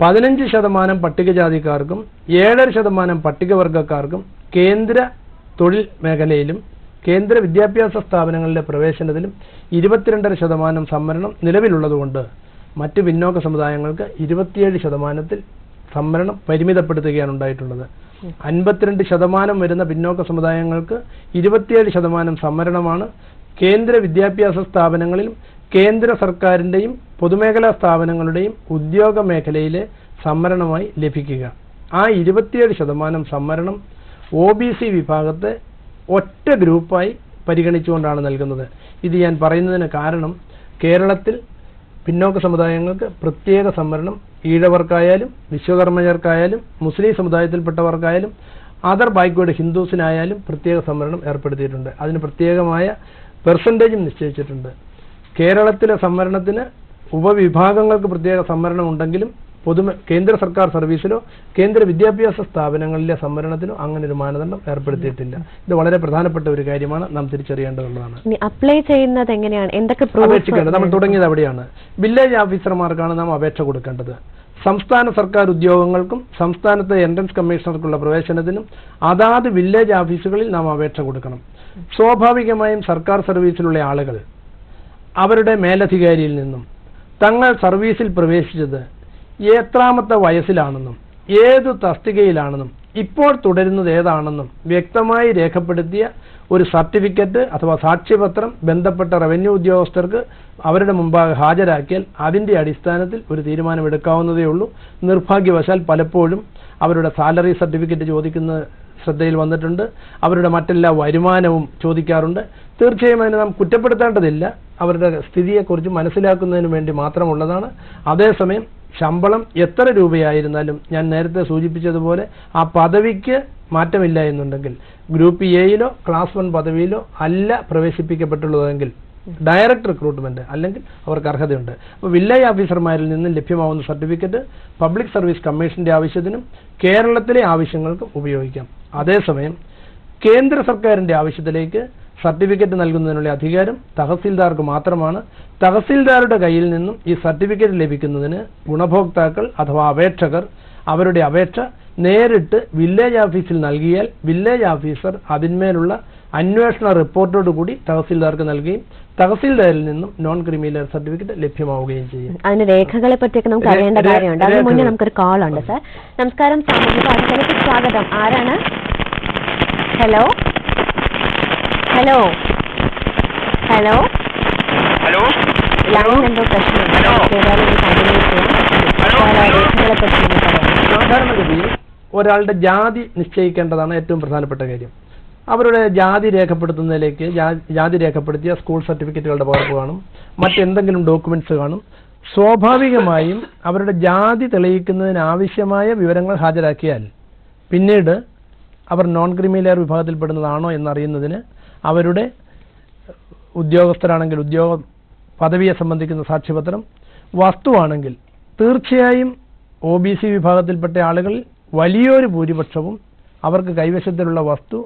15% പട്ടികജാതിക്കാർക്കും 7.5% പട്ടികവർഗക്കാർക്കും കേന്ദ്ര തൊഴിൽ മേഖലയിലും കേന്ദ്ര വിദ്യാഭ്യാസ സ്ഥാപനങ്ങളിലെ പ്രവേശനത്തിലും 22.5% സംവരണം നിലവിലുള്ളതുകൊണ്ട് മറ്റ് പിന്നോക്ക സമുദായങ്ങൾക്ക് 27%-ൽ സംവരണം പരിമിതപ്പെടുത്തുകയാണ് ഉണ്ടായിട്ടുള്ളത്. 52% വരുന്ന പിന്നോക്ക സമുദായങ്ങൾക്ക് 27% സംവരണമാണ് കേന്ദ്ര വിദ്യാഭ്യാസ സ്ഥാപനങ്ങളിലും കേന്ദ്ര സർക്കാരിന്റെയും പൊതുമേഖലാ സ്ഥാപനങ്ങളുടെയും ഉദ്യോഗ മേഖലയിലെ സംവരണമായി ലഭിക്കുക. ആ 27% സംവരണം OBC വിഭാഗത്തെ ഒറ്റ ഗ്രൂപ്പായി പരിഗണിച്ചുകൊണ്ടാണ് നൽകുന്നത്. ഇത് ഞാൻ പറയുന്നതിന് കാരണം, കേരളത്തിൽ പിന്നോക്ക സമുദായങ്ങൾക്ക് പ്രത്യേക സംവരണം ഈഴവർക്കായാലും വിശ്വകർമ്മജർക്കായാലും മുസ്ലിം സമുദായത്തിൽപ്പെട്ടവർക്കായാലും അതർ ബാക്ക്വേർഡ് ഹിന്ദുസിനായാലും പ്രത്യേക സംവരണം ഏർപ്പെടുത്തിയിട്ടുണ്ട്. അതിന് പ്രത്യേകമായ പെർസെൻറ്റേജും നിശ്ചയിച്ചിട്ടുണ്ട്. കേരളത്തിലെ സംവരണത്തിന് ഉപവിഭാഗങ്ങൾക്ക് പ്രത്യേക സംവരണം ഉണ്ടെങ്കിലും കേന്ദ്ര സർക്കാർ സർവീസിലോ കേന്ദ്ര വിദ്യാഭ്യാസ സ്ഥാപനങ്ങളിലെ സംവരണത്തിനോ അങ്ങനെ ഒരു മാനദണ്ഡം ഏർപ്പെടുത്തിയിട്ടില്ല. ഇത് വളരെ പ്രധാനപ്പെട്ട ഒരു കാര്യമാണ്, നാം തിരിച്ചറിയേണ്ടതുള്ളതാണ്. അപ്ലൈ ചെയ്യുന്നത് എങ്ങനെയാണ്, എന്തൊക്കെ അപേക്ഷിക്കേണ്ടത്? നമ്മൾ തുടങ്ങിയത് അവിടെയാണ്. വില്ലേജ് ഓഫീസർമാർക്കാണ് നാം അപേക്ഷ കൊടുക്കേണ്ടത്. സംസ്ഥാന സർക്കാർ ഉദ്യോഗങ്ങൾക്കും സംസ്ഥാനത്തെ എൻട്രൻസ് കമ്മീഷണർക്കുള്ള പ്രവേശനത്തിനും അതാത് വില്ലേജ് ഓഫീസുകളിൽ നാം അപേക്ഷ കൊടുക്കണം. സ്വാഭാവികമായും സർക്കാർ സർവീസിലുള്ള ആളുകൾ അവരുടെ മേലധികാരിയിൽ നിന്നും തങ്ങൾ സർവീസിൽ പ്രവേശിച്ചത് എത്രാമത്തെ വയസ്സിലാണെന്നും ഏതു തസ്തികയിലാണെന്നും ഇപ്പോൾ തുടരുന്നത് ഏതാണെന്നും വ്യക്തമായി രേഖപ്പെടുത്തിയ ഒരു സർട്ടിഫിക്കറ്റ് അഥവാ സാക്ഷ്യപത്രം ബന്ധപ്പെട്ട റവന്യൂ ഉദ്യോഗസ്ഥർക്ക് അവരുടെ മുമ്പാകെ ഹാജരാക്കിയാൽ അതിൻ്റെ അടിസ്ഥാനത്തിൽ ഒരു തീരുമാനമെടുക്കാവുന്നതേ ഉള്ളൂ. നിർഭാഗ്യവശാൽ പലപ്പോഴും അവരുടെ സാലറി സർട്ടിഫിക്കറ്റ് ചോദിക്കുന്ന ശ്രദ്ധയിൽ വന്നിട്ടുണ്ട്. അവരുടെ മറ്റെല്ലാ വരുമാനവും ചോദിക്കാറുണ്ട്. തീർച്ചയായും അതിനെ നാം കുറ്റപ്പെടുത്തേണ്ടതില്ല. അവരുടെ സ്ഥിതിയെക്കുറിച്ച് മനസ്സിലാക്കുന്നതിന് വേണ്ടി മാത്രമുള്ളതാണ്. അതേസമയം ശമ്പളം എത്ര രൂപയായിരുന്നാലും ഞാൻ നേരത്തെ സൂചിപ്പിച്ചതുപോലെ ആ പദവിക്ക് മാറ്റമില്ല എന്നുണ്ടെങ്കിൽ ഗ്രൂപ്പ് എയിലോ ക്ലാസ് 1 പദവിയിലോ അല്ല പ്രവേശിപ്പിക്കപ്പെട്ടുള്ളതെങ്കിൽ ഡയറക്റ്റ് റിക്രൂട്ട്മെന്റ് അല്ലെങ്കിൽ അവർക്ക് അർഹതയുണ്ട്. അപ്പോൾ വില്ലേജ് ഓഫീസർമാരിൽ നിന്നും ലഭ്യമാവുന്ന സർട്ടിഫിക്കറ്റ് പബ്ലിക് സർവീസ് കമ്മീഷന്റെ ആവശ്യത്തിനും കേരളത്തിലെ ആവശ്യങ്ങൾക്കും ഉപയോഗിക്കാം. അതേസമയം കേന്ദ്ര സർക്കാരിന്റെ ആവശ്യത്തിലേക്ക് സർട്ടിഫിക്കറ്റ് നൽകുന്നതിനുള്ള അധികാരം തഹസീൽദാർക്ക് മാത്രമാണ്. തഹസീൽദാരുടെ കയ്യിൽ നിന്നും ഈ സർട്ടിഫിക്കറ്റ് ലഭിക്കുന്നതിന് ഗുണഭോക്താക്കൾ അഥവാ അപേക്ഷകർ അവരുടെ അപേക്ഷ നേരിട്ട് വില്ലേജ് ഓഫീസിൽ നൽകിയാൽ വില്ലേജ് ഓഫീസർ അതിന്മേലുള്ള അന്വേഷണ റിപ്പോർട്ടോടുകൂടി തഹസീൽദാർക്ക് നൽകുകയും തഹസീൽദാരിൽ നിന്നും നോൺ ക്രിമിനൽ സർട്ടിഫിക്കറ്റ് ലഭ്യമാവുകയും ചെയ്യും. അതിന് രേഖകളെ പറ്റിയൊക്കെ നമുക്ക് അറിയേണ്ട കാര്യമുണ്ട്. അതിന് മുന്നേ നമുക്കൊരു കോൾ ഉണ്ട്. സാർ നമസ്കാരം, സ്വാഗതം. ആരാണ്? Hello hello hello hello line എന്തോ പ്രശ്നമുണ്ട്. സാധാരണഗതിയിൽ ഒരാളുടെ ജാതി നിശ്ചയിക്കേണ്ടതാണ് ഏറ്റവും പ്രധാനപ്പെട്ട കാര്യം. അവരുടെ ജാതി രേഖപ്പെടുത്തുന്നതിലേക്ക് ജാതി രേഖപ്പെടുത്തിയ സ്കൂൾ സർട്ടിഫിക്കറ്റുകളുടെ പകർപ്പ് കാണും, മറ്റെന്തെങ്കിലും ഡോക്യുമെന്റ്സ് കാണും. സ്വാഭാവികമായും അവരുടെ ജാതി തെളിയിക്കുന്നതിന് ആവശ്യമായ വിവരങ്ങൾ ഹാജരാക്കിയാൽ പിന്നീട് അവർ നോൺ ക്രിമിനൽ വിഭാഗത്തിൽപ്പെടുന്നതാണോ എന്നറിയുന്നതിന് അവരുടെ ഉദ്യോഗസ്ഥരാണെങ്കിൽ ഉദ്യോഗ പദവിയെ സംബന്ധിക്കുന്ന സാക്ഷ്യപത്രം, വസ്തുവാണെങ്കിൽ തീർച്ചയായും OBC വിഭാഗത്തിൽപ്പെട്ട ആളുകളിൽ വലിയൊരു ഭൂരിപക്ഷവും അവർക്ക് കൈവശത്തിലുള്ള വസ്തു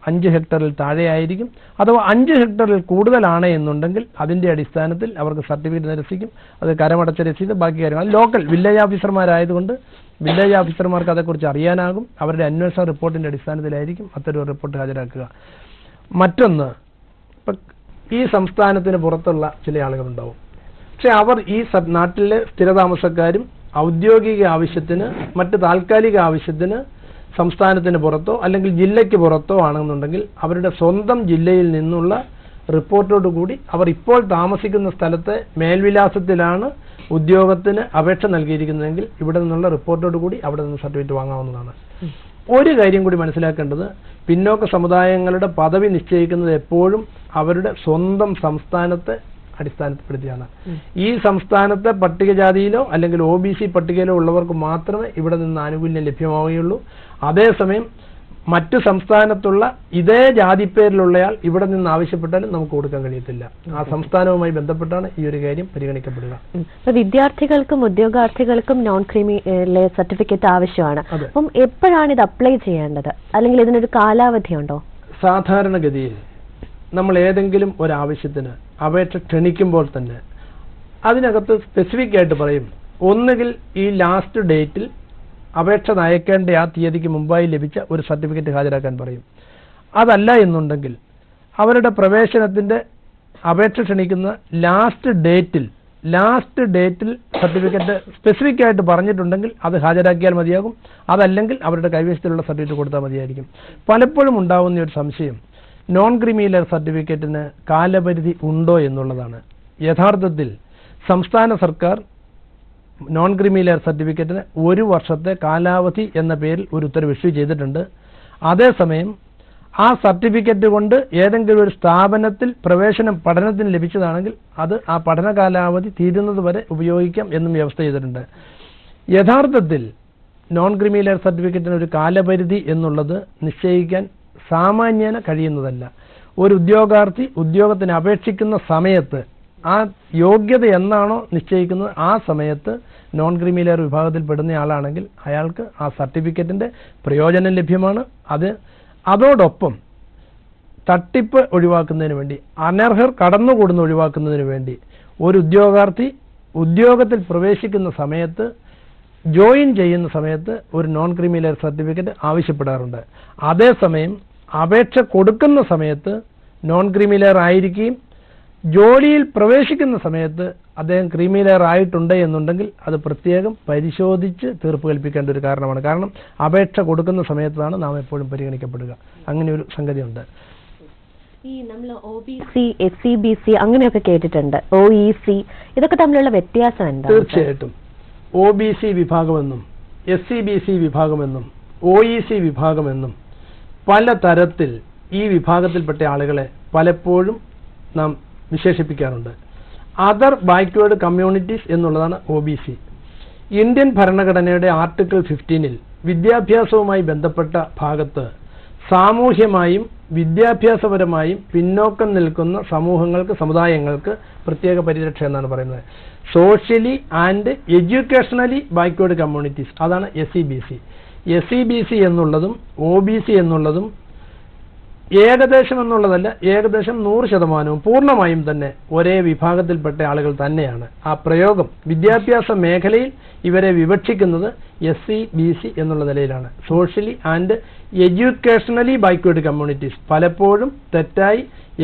5 ഹെക്ടറിൽ താഴെയായിരിക്കും. അഥവാ 5 ഹെക്ടറിൽ കൂടുതലാണ് എന്നുണ്ടെങ്കിൽ അതിൻ്റെ അടിസ്ഥാനത്തിൽ അവർക്ക് സർട്ടിഫിക്കറ്റ് നിരസിക്കും. അത് കരമടച്ച രസീത്, ബാക്കി കാര്യങ്ങൾ. ലോക്കൽ വില്ലേജ് ഓഫീസർമാരായതുകൊണ്ട് വില്ലേജ് ഓഫീസർമാർക്ക് അതേക്കുറിച്ച് അറിയാനാകും. അവരുടെ അന്വേഷണ റിപ്പോർട്ടിൻ്റെ അടിസ്ഥാനത്തിലായിരിക്കും അത്തരം റിപ്പോർട്ട് ഹാജരാക്കുക. മറ്റൊന്ന്, ഈ സംസ്ഥാനത്തിന് പുറത്തുള്ള ചില ആളുകളുണ്ടാവും. പക്ഷെ അവർ ഈ നാട്ടിലെ സ്ഥിരതാമസക്കാരും ഔദ്യോഗിക ആവശ്യത്തിന് മറ്റ് താൽക്കാലിക ആവശ്യത്തിന് സംസ്ഥാനത്തിന് പുറത്തോ അല്ലെങ്കിൽ ജില്ലയ്ക്ക് പുറത്തോ ആണെന്നുണ്ടെങ്കിൽ അവരുടെ സ്വന്തം ജില്ലയിൽ നിന്നുള്ള റിപ്പോർട്ടോടുകൂടി അവർ ഇപ്പോൾ താമസിക്കുന്ന സ്ഥലത്തെ മേൽവിലാസത്തിലാണ് ഉദ്യോഗത്തിന് അപേക്ഷ നൽകിയിരിക്കുന്നതെങ്കിൽ ഇവിടെ നിന്നുള്ള റിപ്പോർട്ടോടുകൂടി അവിടെ നിന്ന് സർട്ടിഫിക്കറ്റ് വാങ്ങാവുന്നതാണ്. ഒരു കാര്യം കൂടി മനസ്സിലാക്കേണ്ടത്, പിന്നോക്ക സമുദായങ്ങളുടെ പദവി നിശ്ചയിക്കുന്നത് എപ്പോഴും അവരുടെ സ്വന്തം സംസ്ഥാനത്തെ അടിസ്ഥാനപ്പെടുത്തിയാണ്. ഈ സംസ്ഥാനത്തെ പട്ടികജാതിയിലോ അല്ലെങ്കിൽ OBC പട്ടികയിലോ ഉള്ളവർക്ക് മാത്രമേ ഇവിടെ നിന്ന് ആനുകൂല്യം ലഭ്യമാവുകയുള്ളൂ. അതേസമയം മറ്റു സംസ്ഥാനത്തുള്ള ഇതേ ജാതിപ്പേരിലുള്ളയാൾ ഇവിടെ നിന്ന് ആവശ്യപ്പെട്ടാലും നമുക്ക് കൊടുക്കാൻ കഴിയത്തില്ല. ആ സംസ്ഥാനവുമായി ബന്ധപ്പെട്ടാണ് ഈ ഒരു കാര്യം പരിഗണിക്കപ്പെടുക. വിദ്യാർത്ഥികൾക്കും ഉദ്യോഗാർത്ഥികൾക്കും നോൺ ക്രീമി സർട്ടിഫിക്കറ്റ് ആവശ്യമാണ്. അപ്പം എപ്പോഴാണ് ഇത് അപ്ലൈ ചെയ്യേണ്ടത്, അല്ലെങ്കിൽ ഇതിനൊരു കാലാവധി ഉണ്ടോ? സാധാരണഗതിയിൽ നമ്മൾ ഏതെങ്കിലും ഒരാവശ്യത്തിന് അപേക്ഷ ക്ഷണിക്കുമ്പോൾ തന്നെ അതിനകത്ത് സ്പെസിഫിക് ആയിട്ട് പറയും, ഒന്നുകിൽ ഈ ലാസ്റ്റ് ഡേറ്റിൽ അപേക്ഷ അയക്കേണ്ട ആ തീയതിക്ക് മുമ്പായി ലഭിച്ച ഒരു സർട്ടിഫിക്കറ്റ് ഹാജരാക്കാൻ പറയും. അതല്ല എന്നുണ്ടെങ്കിൽ അവരുടെ പ്രവേശനത്തിൻ്റെ അപേക്ഷ ക്ഷണിക്കുന്ന ലാസ്റ്റ് ഡേറ്റിൽ സർട്ടിഫിക്കറ്റ് സ്പെസിഫിക് ആയിട്ട് പറഞ്ഞിട്ടുണ്ടെങ്കിൽ അത് ഹാജരാക്കിയാൽ മതിയാകും. അതല്ലെങ്കിൽ അവരുടെ കൈവശത്തിലുള്ള സർട്ടിഫിക്കറ്റ് കൊടുത്താൽ മതിയായിരിക്കും. പലപ്പോഴും ഉണ്ടാകുന്ന ഒരു സംശയം, നോൺ ക്രിമിനൽ സർട്ടിഫിക്കറ്റിന് കാലപരിധി ഉണ്ടോ എന്നുള്ളതാണ്. യഥാർത്ഥത്തിൽ സംസ്ഥാന സർക്കാർ നോൺ ക്രിമിനൽ സർട്ടിഫിക്കറ്റിന് 1 വർഷത്തെ കാലാവധി എന്ന പേരിൽ ഒരു ഉത്തരവ് ഇഷ്യൂ ചെയ്തിട്ടുണ്ട്. അതേസമയം ആ സർട്ടിഫിക്കറ്റ് കൊണ്ട് ഏതെങ്കിലും ഒരു സ്ഥാപനത്തിൽ പഠനത്തിന് ലഭിച്ചതാണെങ്കിൽ അത് ആ പഠന കാലാവധി തീരുന്നത് വരെ ഉപയോഗിക്കാം എന്നും വ്യവസ്ഥ ചെയ്തിട്ടുണ്ട്. യഥാർത്ഥത്തിൽ നോൺ ക്രീമി ലെയർ സർട്ടിഫിക്കറ്റിന് ഒരു കാലപരിധി എന്നുള്ളത് നിശ്ചയിക്കാൻ സാമാന്യേന കഴിയുന്നതല്ല. ഒരു ഉദ്യോഗാർത്ഥി ഉദ്യോഗത്തിന് അപേക്ഷിക്കുന്ന സമയത്ത് ആ യോഗ്യത എന്നാണോ നിശ്ചയിക്കുന്നത് ആ സമയത്ത് നോൺ ക്രീമി ലെയർ വിഭാഗത്തിൽപ്പെടുന്ന ആളാണെങ്കിൽ അയാൾക്ക് ആ സർട്ടിഫിക്കറ്റിന്റെ പ്രയോജനം ലഭ്യമാണ്. അതോടൊപ്പം തട്ടിപ്പ് ഒഴിവാക്കുന്നതിന് വേണ്ടി, അനർഹർ കടന്നുകൂടുന്ന ഒഴിവാക്കുന്നതിന് വേണ്ടി ഒരു ഉദ്യോഗാർത്ഥി ഉദ്യോഗത്തിൽ പ്രവേശിക്കുന്ന സമയത്ത്, ജോയിൻ ചെയ്യുന്ന സമയത്ത് ഒരു നോൺ ക്രീമി ലെയർ സർട്ടിഫിക്കറ്റ് ആവശ്യപ്പെടാറുണ്ട്. അതേസമയം അപേക്ഷ കൊടുക്കുന്ന സമയത്ത് നോൺ ക്രീമി ലെയർ ആയിരിക്കുകയും ജോലിയിൽ പ്രവേശിക്കുന്ന സമയത്ത് അദ്ദേഹം ക്രീമി ലെയർ ആയിട്ടുണ്ട് എന്നുണ്ടെങ്കിൽ അത് പ്രത്യേകം പരിശോധിച്ച് തീർപ്പ് കൽപ്പിക്കേണ്ട ഒരു കാരണമാണ്. കാരണം അപേക്ഷ കൊടുക്കുന്ന സമയത്താണ് നാം എപ്പോഴും പരിഗണിക്കപ്പെടുക. അങ്ങനെ ഒരു സംഗതിയുണ്ട്. ഈ നമ്മൾ OBC, SCBC അങ്ങനെയൊക്കെ കേട്ടിട്ടുണ്ട്. OEC ഇതൊക്കെ തമ്മിലുള്ള വ്യത്യാസം എന്താണ്? തീർച്ചയായിട്ടും OBC വിഭാഗമെന്നും SCBC വിഭാഗമെന്നും OEC വിഭാഗമെന്നും പല തരത്തിൽ ഈ വിഭാഗത്തിൽപ്പെട്ട ആളുകളെ പലപ്പോഴും നാം വിശേഷിപ്പിക്കാറുണ്ട്. അതർ ബാക്ക്വേർഡ് കമ്മ്യൂണിറ്റീസ് എന്നുള്ളതാണ് OBC. ഇന്ത്യൻ ഭരണഘടനയുടെ ആർട്ടിക്കിൾ 15 വിദ്യാഭ്യാസവുമായി ബന്ധപ്പെട്ട ഭാഗത്ത് സാമൂഹ്യമായും വിദ്യാഭ്യാസപരമായും പിന്നോക്കം നിൽക്കുന്ന സമൂഹങ്ങൾക്ക്, സമുദായങ്ങൾക്ക് പ്രത്യേക പരിരക്ഷ എന്നാണ് പറയുന്നത്. Socially and educationally backward communities, അതാണ് SCBC. SCBC എന്നുള്ളതും OBC എന്നുള്ളതും ഏകദേശം എന്നുള്ളതല്ല, ഏകദേശം 100% പൂർണ്ണമായും തന്നെ ഒരേ വിഭാഗത്തിൽപ്പെട്ട ആളുകൾ തന്നെയാണ്. ആ പ്രയോഗം വിദ്യാഭ്യാസ മേഖലയിൽ ഇവരെ വിവക്ഷിക്കുന്നത് SCBC എന്നുള്ള നിലയിലാണ്. Socially and educationally backward communities പലപ്പോഴും തെറ്റായി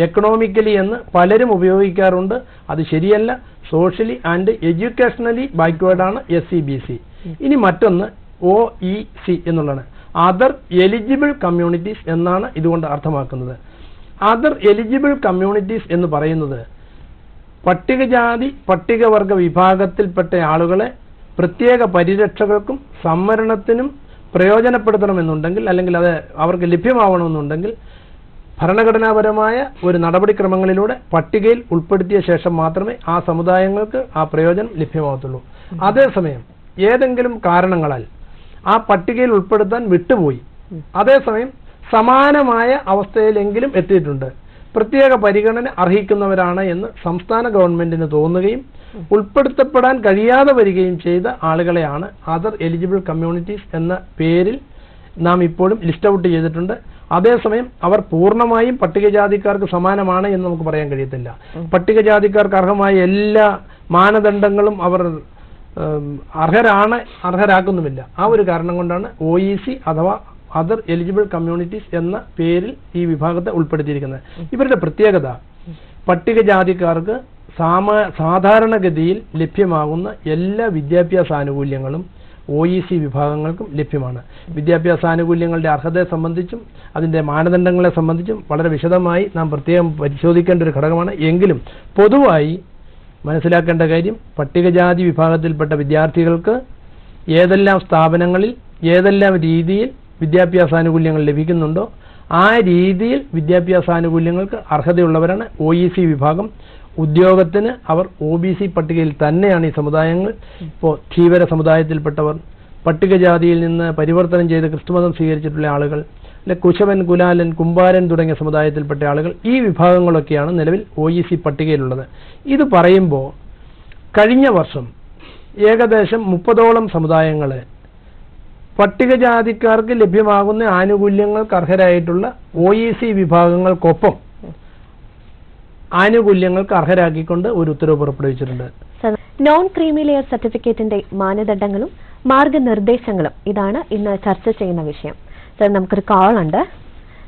എക്കണോമിക്കലി എന്ന് പലരും ഉപയോഗിക്കാറുണ്ട്. അത് ശരിയല്ല. സോഷ്യലി ആൻഡ് എഡ്യൂക്കേഷണലി ബാക്ക്വേർഡാണ് SCBC. ഇനി മറ്റൊന്ന് OEC എന്നുള്ളതാണ്. അതർ എലിജിബിൾ കമ്മ്യൂണിറ്റീസ് എന്നാണ് ഇതുകൊണ്ട് അർത്ഥമാക്കുന്നത്. അതർ എലിജിബിൾ കമ്മ്യൂണിറ്റീസ് എന്ന് പറയുന്നത് പട്ടികജാതി പട്ടികവർഗ വിഭാഗത്തിൽപ്പെട്ട ആളുകളെ പ്രത്യേക പരിരക്ഷകൾക്കും സംവരണത്തിനും പ്രയോജനപ്പെടുത്തണമെന്നുണ്ടെങ്കിൽ, അല്ലെങ്കിൽ അത് അവർക്ക് ലഭ്യമാവണമെന്നുണ്ടെങ്കിൽ ഭരണഘടനാപരമായ ഒരു നടപടിക്രമങ്ങളിലൂടെ പട്ടികയിൽ ഉൾപ്പെടുത്തിയ ശേഷം മാത്രമേ ആ സമുദായങ്ങൾക്ക് ആ പ്രയോജനം ലഭ്യമാവത്തുള്ളൂ. അതേസമയം ഏതെങ്കിലും കാരണങ്ങളാൽ ആ പട്ടികയിൽ ഉൾപ്പെടുത്താൻ വിട്ടുപോയി, അതേസമയം സമാനമായ അവസ്ഥയിലെങ്കിലും എത്തിയിട്ടുണ്ട്, പ്രത്യേക പരിഗണന അർഹിക്കുന്നവരാണ് എന്ന് സംസ്ഥാന ഗവൺമെന്റിന് തോന്നുകയും ഉൾപ്പെടുത്തപ്പെടാൻ കഴിയാതെ വരികയും ചെയ്ത ആളുകളെയാണ് അതർ എലിജിബിൾ കമ്മ്യൂണിറ്റീസ് എന്ന പേരിൽ നാം ഇപ്പോഴും ലിസ്റ്റ് ഔട്ട് ചെയ്തിട്ടുണ്ട്. അതേസമയം അവർ പൂർണ്ണമായും പട്ടികജാതിക്കാർക്ക് സമാനമാണ് എന്ന് നമുക്ക് പറയാൻ കഴിയത്തില്ല. പട്ടികജാതിക്കാർക്ക് അർഹമായ എല്ലാ മാനദണ്ഡങ്ങളും അവർ അർഹരാക്കുന്നുമില്ല. ആ ഒരു കാരണം കൊണ്ടാണ് OEC അഥവാ അതർ എലിജിബിൾ കമ്മ്യൂണിറ്റീസ് എന്ന പേരിൽ ഈ വിഭാഗത്തെ ഉൾപ്പെടുത്തിയിരിക്കുന്നത്. ഇവരുടെ പ്രത്യേകത പട്ടികജാതിക്കാർക്ക് സാധാരണഗതിയിൽ ലഭ്യമാകുന്ന എല്ലാ വിദ്യാഭ്യാസ ആനുകൂല്യങ്ങളും OEC വിഭാഗങ്ങൾക്കും ലഭ്യമാണ്. വിദ്യാഭ്യാസ ആനുകൂല്യങ്ങളുടെ അർഹതയെ സംബന്ധിച്ചും അതിൻ്റെ മാനദണ്ഡങ്ങളെ സംബന്ധിച്ചും വളരെ വിശദമായി നാം പ്രത്യേകം പരിശോധിക്കേണ്ട ഒരു ഘടകമാണ്. എങ്കിലും പൊതുവായി മനസ്സിലാക്കേണ്ട കാര്യം, പട്ടികജാതി വിഭാഗത്തിൽപ്പെട്ട വിദ്യാർത്ഥികൾക്ക് ഏതെല്ലാം സ്ഥാപനങ്ങളിൽ ഏതെല്ലാം രീതിയിൽ വിദ്യാഭ്യാസാനുകൂല്യങ്ങൾ ലഭിക്കുന്നുണ്ടോ ആ രീതിയിൽ വിദ്യാഭ്യാസാനുകൂല്യങ്ങൾക്ക് അർഹതയുള്ളവരാണ് OEC വിഭാഗം. ഉദ്യോഗത്തിന് അവർ OBC പട്ടികയിൽ തന്നെയാണ് ഈ സമുദായങ്ങൾ. ഇപ്പോൾ ധീവര സമുദായത്തിൽപ്പെട്ടവർ, പട്ടികജാതിയിൽ നിന്ന് പരിവർത്തനം ചെയ്ത് ക്രിസ്തുമതം സ്വീകരിച്ചിട്ടുള്ള ആളുകൾ, അല്ലെ കുശവൻ, കുലാലൻ, കുമ്പാരൻ തുടങ്ങിയ സമുദായത്തിൽപ്പെട്ട ആളുകൾ, ഈ വിഭാഗങ്ങളൊക്കെയാണ് നിലവിൽ OEC പട്ടികയിലുള്ളത്. ഇത് പറയുമ്പോൾ കഴിഞ്ഞ വർഷം ഏകദേശം 30ഓളം സമുദായങ്ങളെ പട്ടികജാതിക്കാർക്ക് ലഭ്യമാകുന്ന ആനുകൂല്യങ്ങൾക്ക് അർഹരായിട്ടുള്ള OEC വിഭാഗങ്ങൾക്കൊപ്പം ആനുകൂല്യങ്ങൾക്ക് അർഹരാക്കിക്കൊണ്ട് ഒരു ഉത്തരവ് പുറപ്പെടുവിച്ചിട്ടുണ്ട്. നോൺ ക്രീമി ലെയർ സർട്ടിഫിക്കറ്റിന്റെ മാനദണ്ഡങ്ങളും മാർഗനിർദ്ദേശങ്ങളും ഇതാണ് ഇന്ന് ചർച്ച ചെയ്യുന്ന വിഷയം. സർ, നമുക്കൊരു കോൾ ഉണ്ട്.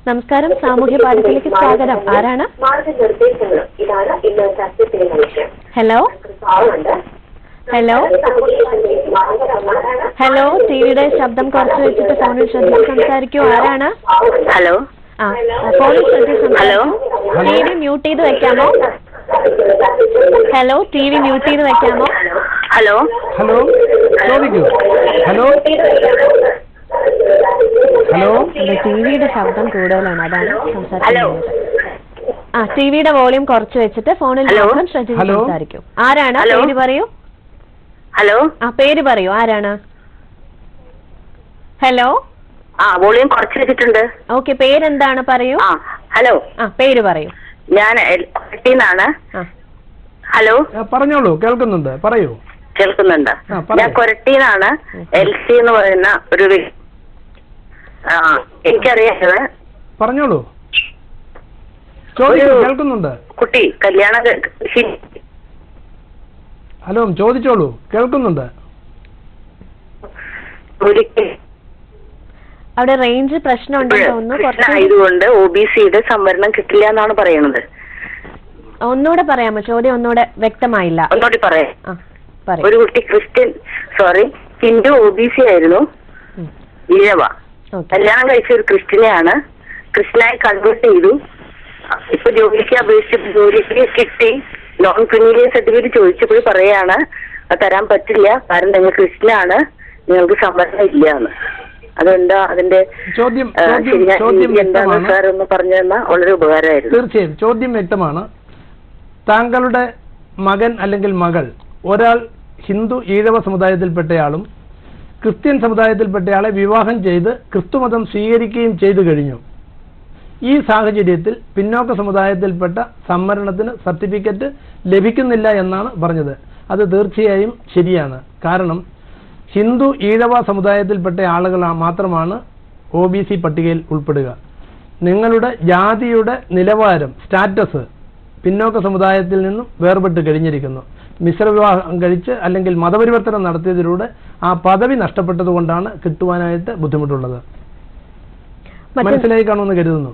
നമസ്കാരം, സാമൂഹ്യ പാഠത്തിലേക്ക് സ്വാഗതം. ആരാണ്? ഹലോ ഹലോ ഹലോ, ടിവിയുടെ ശബ്ദം കുറച്ച് വെച്ചിട്ട് ഫോണിൽ ശ്രദ്ധിച്ച് സംസാരിക്കൂ. ആരാണ്? ഹലോ. ആ, ഫോണിൽ ശ്രദ്ധിച്ച് ടിവി മ്യൂട്ട് ചെയ്ത് വെക്കാമോ? ഹലോ, ടിവി മ്യൂട്ട് ചെയ്ത് വെക്കാമോ? ഹലോ ഹലോ ചോദിക്കൂ. Hello hello. ടിവിയുടെ ശബ്ദം കൂടുതലാണ്, അതാണ് ഹലോ. സംസാരിക്കുന്നത്. ടിവിയുടെ വോളിയം കുറച്ച് വെച്ചിട്ട് ഫോണിൽ മാത്രം ശ്രദ്ധിച്ച് സംസാരിക്കും. ആരാണ്? പേര് പറയൂ. ഹലോ. പേര് പറയൂ, ആരാണ്? ഹലോ. വോളിയം കുറച്ച് വെച്ചിട്ടുണ്ട്. ഓക്കെ, പേരെന്താണ് പറയൂ. ഹലോ. പേര് പറയൂ. ഞാൻ കൊരട്ടിന്നാണ്. ഹലോ. പറഞ്ഞോളൂ, കേൾക്കുന്നുണ്ട്, പറയൂ. കേൾക്കുന്നുണ്ട്. ഞാൻ കൊരട്ടിന്നാണ്. LC എന്ന് പറയുന്ന ഒരു എനിക്കറിയാതെ. പറഞ്ഞോളൂ, കേൾക്കുന്നുണ്ട്. കുട്ടി കല്യാണം ഹലോ, ചോദിച്ചോളൂ, കേൾക്കുന്നുണ്ട്. അവിടെ റേഞ്ച് പ്രശ്നമായതുകൊണ്ട് OBCയുടെ സംവരണം കിട്ടില്ല എന്നാണ് പറയുന്നത്. ഒന്നുകൂടെ പറയാമോ? ചോദ്യം ഒന്നുകൂടെ വ്യക്തമായില്ല. ഒന്നുകൂടി പറയാം. ഒരു കുട്ടി ഹിന്ദു OBC ആയിരുന്നു, ഈഴവ. കല്യാണം കഴിച്ച ഒരു ക്രിസ്ത്യനെയാണ്. ക്രിസ്ത്യനായി കൺവേർട്ട് ചെയ്തു. ഇപ്പൊ ജോലിക്ക് അപേക്ഷിച്ച് ജോലിക്ക് കിട്ടി. നോൺ ക്രിമിനൽ സർട്ടിഫിക്കറ്റ് ചോദിച്ചപ്പോൾ പറയാണ് അത് തരാൻ പറ്റില്ല, കാരണം നിങ്ങൾ ക്രിസ്ത്യനാണ്, നിങ്ങൾക്ക് സംവരണം ഇല്ല എന്ന്. അതെന്താ അതിന്റെ ചോദ്യം എന്താണ് സാർ ഒന്ന് പറഞ്ഞു തന്നാൽ വളരെ ഉപകാരമായിരുന്നു. തീർച്ചയായും ചോദ്യം വ്യക്തമാണ്. താങ്കളുടെ മകൻ അല്ലെങ്കിൽ മകൾ ഒരാൾ ഹിന്ദു ഈഴവ സമുദായത്തിൽപ്പെട്ടയാളും ക്രിസ്ത്യൻ സമുദായത്തിൽപ്പെട്ടയാളെ വിവാഹം ചെയ്ത് ക്രിസ്തുമതം സ്വീകരിക്കുകയും ചെയ്തു കഴിഞ്ഞു. ഈ സാഹചര്യത്തിൽ പിന്നോക്ക സമുദായത്തിൽപ്പെട്ട സംവരണത്തിന് സർട്ടിഫിക്കറ്റ് ലഭിക്കുന്നില്ല എന്നാണ് പറഞ്ഞത്. അത് തീർച്ചയായും ശരിയാണ്. കാരണം ഹിന്ദു ഈഴവ സമുദായത്തിൽപ്പെട്ട ആളുകൾ മാത്രമാണ് OBC പട്ടികയിൽ ഉൾപ്പെടുക. നിങ്ങളുടെ ജാതിയുടെ നിലവാരം, സ്റ്റാറ്റസ് പിന്നോക്ക സമുദായത്തിൽ നിന്നും വേർപെട്ട് കഴിഞ്ഞിരിക്കുന്നു. മിശ്രവിവാഹം കഴിച്ച് അല്ലെങ്കിൽ മതപരിവർത്തനം നടത്തിയതിലൂടെ ആ പദവി നഷ്ടപ്പെട്ടതുകൊണ്ടാണ് കിട്ടുവാനായിട്ട് ബുദ്ധിമുട്ടുള്ളത്. മനസ്സിലായി കാണുമെന്ന് കരുതുന്നു.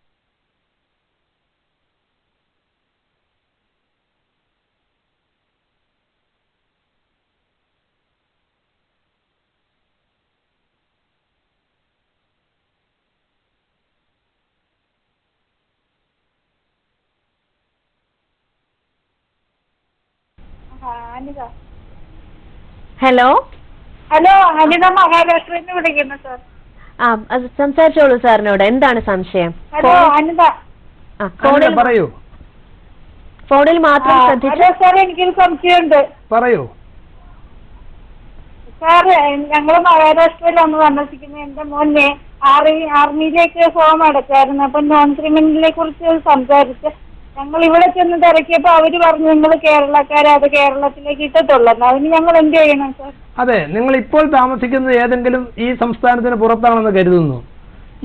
ഹലോ. ഹലോ, അനിത മഹാരാഷ്ട്രയിൽ നിന്ന് വിളിക്കുന്നു സാർ. സംസാരിച്ചോളൂ സാറിനോട്. എന്താണ് സംശയം? ഹലോ അനിത. പറയൂ. ഫോണിൽ മാത്രം ശ്രദ്ധിച്ചു. സാർ, എനിക്കൊരു സംശയമുണ്ട്. പറയൂ സാർ. ഞങ്ങള് മഹാരാഷ്ട്രയിലാണ് താമസിക്കുന്നത്. എന്റെ മോനെ ആർമിയിലേക്ക് ഫോം അടച്ചായിരുന്നു. അപ്പൊ നോൺ ക്രിമിനലിനെ കുറിച്ച് സംസാരിച്ച് ഞങ്ങൾ ഇവിടെ ചെന്ന് തിരക്കിയപ്പോ അവര് പറഞ്ഞു നിങ്ങൾ കേരളക്കാരെ അത് കേരളത്തിലേക്ക് ഇട്ടത്തുള്ളൂ. അതിന് ഞങ്ങൾ എന്ത് ചെയ്യണം സാർ? അതെ, നിങ്ങൾ ഇപ്പോൾ താമസിക്കുന്നത് ഏതെങ്കിലും ഈ സംസ്ഥാനത്തിന് പുറത്താണെന്ന് കരുതുന്നു.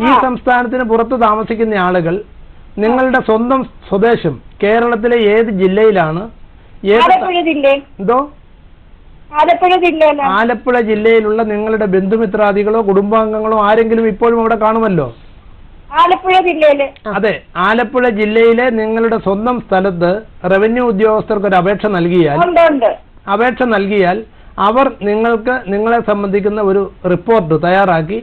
ഈ സംസ്ഥാനത്തിന് പുറത്ത് താമസിക്കുന്ന ആളുകൾ നിങ്ങളുടെ സ്വന്തം സ്വദേശം കേരളത്തിലെ ഏത് ജില്ലയിലാണ്? ആലപ്പുഴ ജില്ല. എന്തോ? ആലപ്പുഴ ജില്ലയിലാണ്. ആലപ്പുഴ ജില്ലയിലുള്ള നിങ്ങളുടെ ബന്ധുമിത്രാദികളോ കുടുംബാംഗങ്ങളോ ആരെങ്കിലും ഇപ്പോഴും അവിടെ കാണുമല്ലോ. ആലപ്പുഴ ജില്ലയില്. അതെ, ആലപ്പുഴ ജില്ലയിലെ നിങ്ങളുടെ സ്വന്തം സ്ഥലത്ത് റവന്യൂ ഉദ്യോഗസ്ഥർക്ക് ഒരു അപേക്ഷ നൽകിയാൽ അവർ നിങ്ങളെ സംബന്ധിക്കുന്ന ഒരു റിപ്പോർട്ട് തയ്യാറാക്കി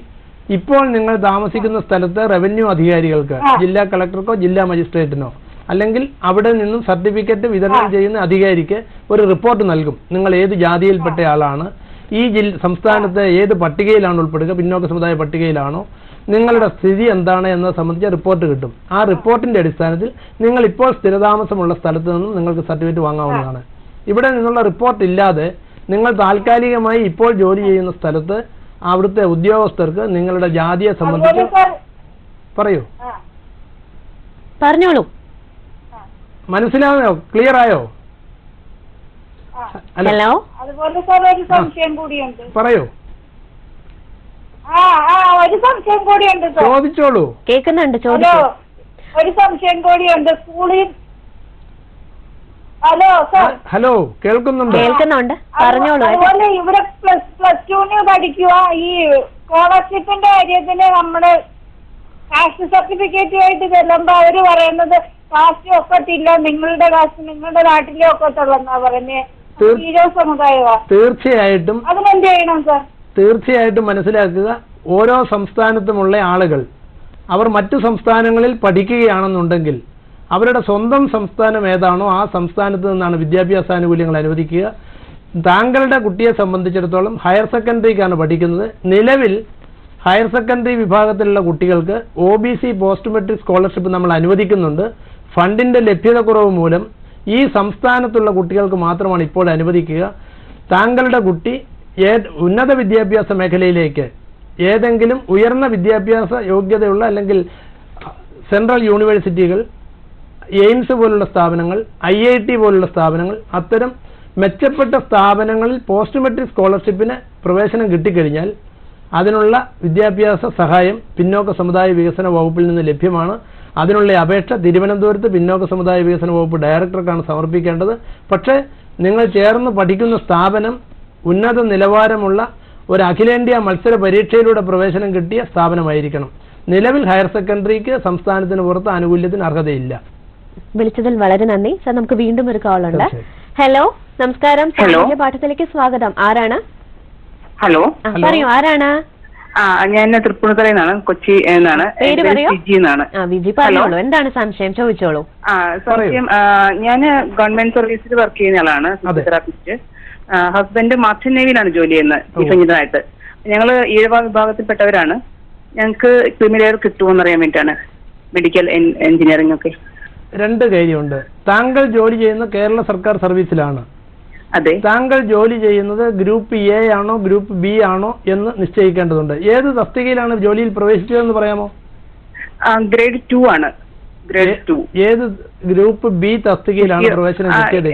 ഇപ്പോൾ നിങ്ങൾ താമസിക്കുന്ന സ്ഥലത്ത് റവന്യൂ അധികാരികൾക്ക്, ജില്ലാ കളക്ടർക്കോ ജില്ലാ മജിസ്ട്രേറ്റിനോ അല്ലെങ്കിൽ അവിടെ നിന്നും സർട്ടിഫിക്കറ്റ് വിതരണം ചെയ്യുന്ന അധികാരിക്ക് ഒരു റിപ്പോർട്ട് നൽകും. നിങ്ങൾ ഏത് ജാതിയിൽപ്പെട്ട ആളാണ്, ഈ സംസ്ഥാനത്ത് ഏത് പട്ടികയിലാണ് ഉൾപ്പെടുക, പിന്നോക്ക സമുദായ പട്ടികയിലാണോ, നിങ്ങളുടെ സ്ഥിതി എന്താണ് എന്നത് സംബന്ധിച്ച റിപ്പോർട്ട് കിട്ടും. ആ റിപ്പോർട്ടിന്റെ അടിസ്ഥാനത്തിൽ നിങ്ങൾ ഇപ്പോൾ സ്ഥിരതാമസമുള്ള സ്ഥലത്ത് നിന്നും നിങ്ങൾക്ക് സർട്ടിഫിക്കറ്റ് വാങ്ങാവുന്നതാണ്. ഇവിടെ നിന്നുള്ള റിപ്പോർട്ട് ഇല്ലാതെ നിങ്ങൾ താൽക്കാലികമായി ഇപ്പോൾ ജോലി ചെയ്യുന്ന സ്ഥലത്ത് അവിടുത്തെ ഉദ്യോഗസ്ഥർക്ക് നിങ്ങളുടെ ജാതിയെ സംബന്ധിച്ച് പറഞ്ഞോളൂ. മനസ്സിലായോ? ക്ലിയർ ആയോ? ഹലോ. അതുപോലെ സാർ ഒരു സംശയം കൂടിയുണ്ട്. പറയൂ. ഒരു സംശയം കൂടിയുണ്ട്. ചോദിച്ചോളൂ. കേൾക്കുന്നുണ്ട്. ഒരു സംശയം കൂടിയുണ്ട്. സ്കൂളിൽ. Hello sir. ഹലോ, കേൾക്കുന്നുണ്ട്. പറഞ്ഞോളൂ. അതുപോലെ ഇവിടെ +2 പഠിക്കുക. ഈ സ്കോളർഷിപ്പിന്റെ കാര്യത്തിന് നമ്മുടെ കാസ്റ്റ് സർട്ടിഫിക്കറ്റുമായിട്ട് ചെല്ലുമ്പോ അവര് പറയുന്നത് കാസ്റ്റ് ഒക്കത്തില്ല, നിങ്ങളുടെ കാസ്റ്റ് നിങ്ങളുടെ നാട്ടിലെ ഒക്കത്തുള്ളെന്നാ പറയുന്നത്. സമുദായമാ. തീർച്ചയായിട്ടും അതിനെന്ത് ചെയ്യണം സാർ? തീർച്ചയായിട്ടും മനസ്സിലാക്കുക, ഓരോ സംസ്ഥാനത്തുമുള്ള ആളുകൾ അവർ മറ്റു സംസ്ഥാനങ്ങളിൽ പഠിക്കുകയാണെന്നുണ്ടെങ്കിൽ അവരുടെ സ്വന്തം സംസ്ഥാനം ഏതാണോ ആ സംസ്ഥാനത്ത് നിന്നാണ് വിദ്യാഭ്യാസ ആനുകൂല്യങ്ങൾ അനുവദിക്കുക. താങ്കളുടെ കുട്ടിയെ സംബന്ധിച്ചിടത്തോളം ഹയർ സെക്കൻഡറിക്കാണ് പഠിക്കുന്നത്. നിലവിൽ ഹയർ സെക്കൻഡറി വിഭാഗത്തിലുള്ള കുട്ടികൾക്ക് OBC പോസ്റ്റ് മെട്രിക് സ്കോളർഷിപ്പ് നമ്മൾ അനുവദിക്കുന്നുണ്ട്. ഫണ്ടിന്റെ ലഭ്യത കുറവ് മൂലം ഈ സംസ്ഥാനത്തുള്ള കുട്ടികൾക്ക് മാത്രമാണ് ഇപ്പോൾ അനുവദിക്കുക. താങ്കളുടെ കുട്ടി ഉന്നത വിദ്യാഭ്യാസ മേഖലയിലേക്ക് ഏതെങ്കിലും ഉയർന്ന വിദ്യാഭ്യാസ യോഗ്യതയുള്ള അല്ലെങ്കിൽ സെൻട്രൽ യൂണിവേഴ്സിറ്റികൾ, എയിംസ് പോലുള്ള സ്ഥാപനങ്ങൾ, IIT പോലുള്ള സ്ഥാപനങ്ങൾ, അത്തരം മെച്ചപ്പെട്ട സ്ഥാപനങ്ങളിൽ പോസ്റ്റ് മെട്രിക് സ്കോളർഷിപ്പിന് പ്രവേശനം കിട്ടിക്കഴിഞ്ഞാൽ അതിനുള്ള വിദ്യാഭ്യാസ സഹായം പിന്നോക്ക സമുദായ വികസന വകുപ്പിൽ നിന്ന് ലഭ്യമാണ്. അതിനുള്ള അപേക്ഷ തിരുവനന്തപുരത്ത് പിന്നോക്ക സമുദായ വികസന വകുപ്പ് ഡയറക്ടർക്കാണ് സമർപ്പിക്കേണ്ടത്. പക്ഷേ നിങ്ങൾ ചേർന്ന് പഠിക്കുന്ന സ്ഥാപനം ഉന്നത നിലവാരമുള്ള ഒരു അഖിലേന്ത്യാ മത്സര പരീക്ഷയിലൂടെ പ്രവേശനം കിട്ടിയ സ്ഥാപനമായിരിക്കണം. നിലവിൽ ഹയർ സെക്കൻഡറിക്ക് സംസ്ഥാനത്തിന് പുറത്ത് ആനുകൂല്യത്തിന് അർഹതയില്ല. വിളിച്ചതിൽ വളരെ നന്ദി സർ. നമുക്ക് വീണ്ടും ഒരു കോൾ ഉണ്ട്. ഹലോ, നമസ്കാരം. സാമൂഹ്യ പാഠത്തിലേക്ക് സ്വാഗതം. ആരാണ്? ഹലോ, പറയൂ, ആരാണ്? ഞാൻ തൃപ്പൂണിത്തുറയിൽ നിന്നാണ്, കൊച്ചി എന്നാണ്. പേര് പറയൂ. വിജി എന്നാണ്. വിജി, പറഞ്ഞോളൂ, എന്താണ് സംശയം? ചോദിച്ചോളൂ. സംശയം, ഞാൻ ഗവൺമെന്റ് സർവീസിൽ വർക്ക് ചെയ്യുന്ന ആളാണ്, ഫിസിയോതെറാപ്പിസ്റ്റ്. ഹസ്ബൻഡ് മാർച്ചിൻ നേവിയിലാണ് ജോലി ചെയ്യുന്നത്, ചീഫ് എഞ്ചിനീയറായിട്ട്. ഞങ്ങൾ ഈഴവ വിഭാഗത്തിൽപ്പെട്ടവരാണ്. ഞങ്ങൾക്ക് ക്രിമിലെയർ കിട്ടുമോന്നറിയാൻ വേണ്ടിയിട്ടാണ്, മെഡിക്കൽ എഞ്ചിനീയറിംഗ് ഒക്കെ. രണ്ട് കാര്യമുണ്ട്. താങ്കൾ ജോലി ചെയ്യുന്ന കേരള സർക്കാർ സർവീസിലാണ്. അതെ. താങ്കൾ ജോലി ചെയ്യുന്നത് ഗ്രൂപ്പ് A ആണോ ഗ്രൂപ്പ് B ആണോ എന്ന് നിശ്ചയിക്കേണ്ടതുണ്ട്. ഏത് തസ്തികയിലാണ് ജോലിയിൽ പ്രവേശിച്ചതെന്ന് പറയാമോ? ഗ്രേഡ് 2 ആണ്. ഗ്രേഡ് 2. ഏത് ഗ്രൂപ്പ് B തസ്തികയിലാണ് പ്രവേശനം കിട്ടിയത്?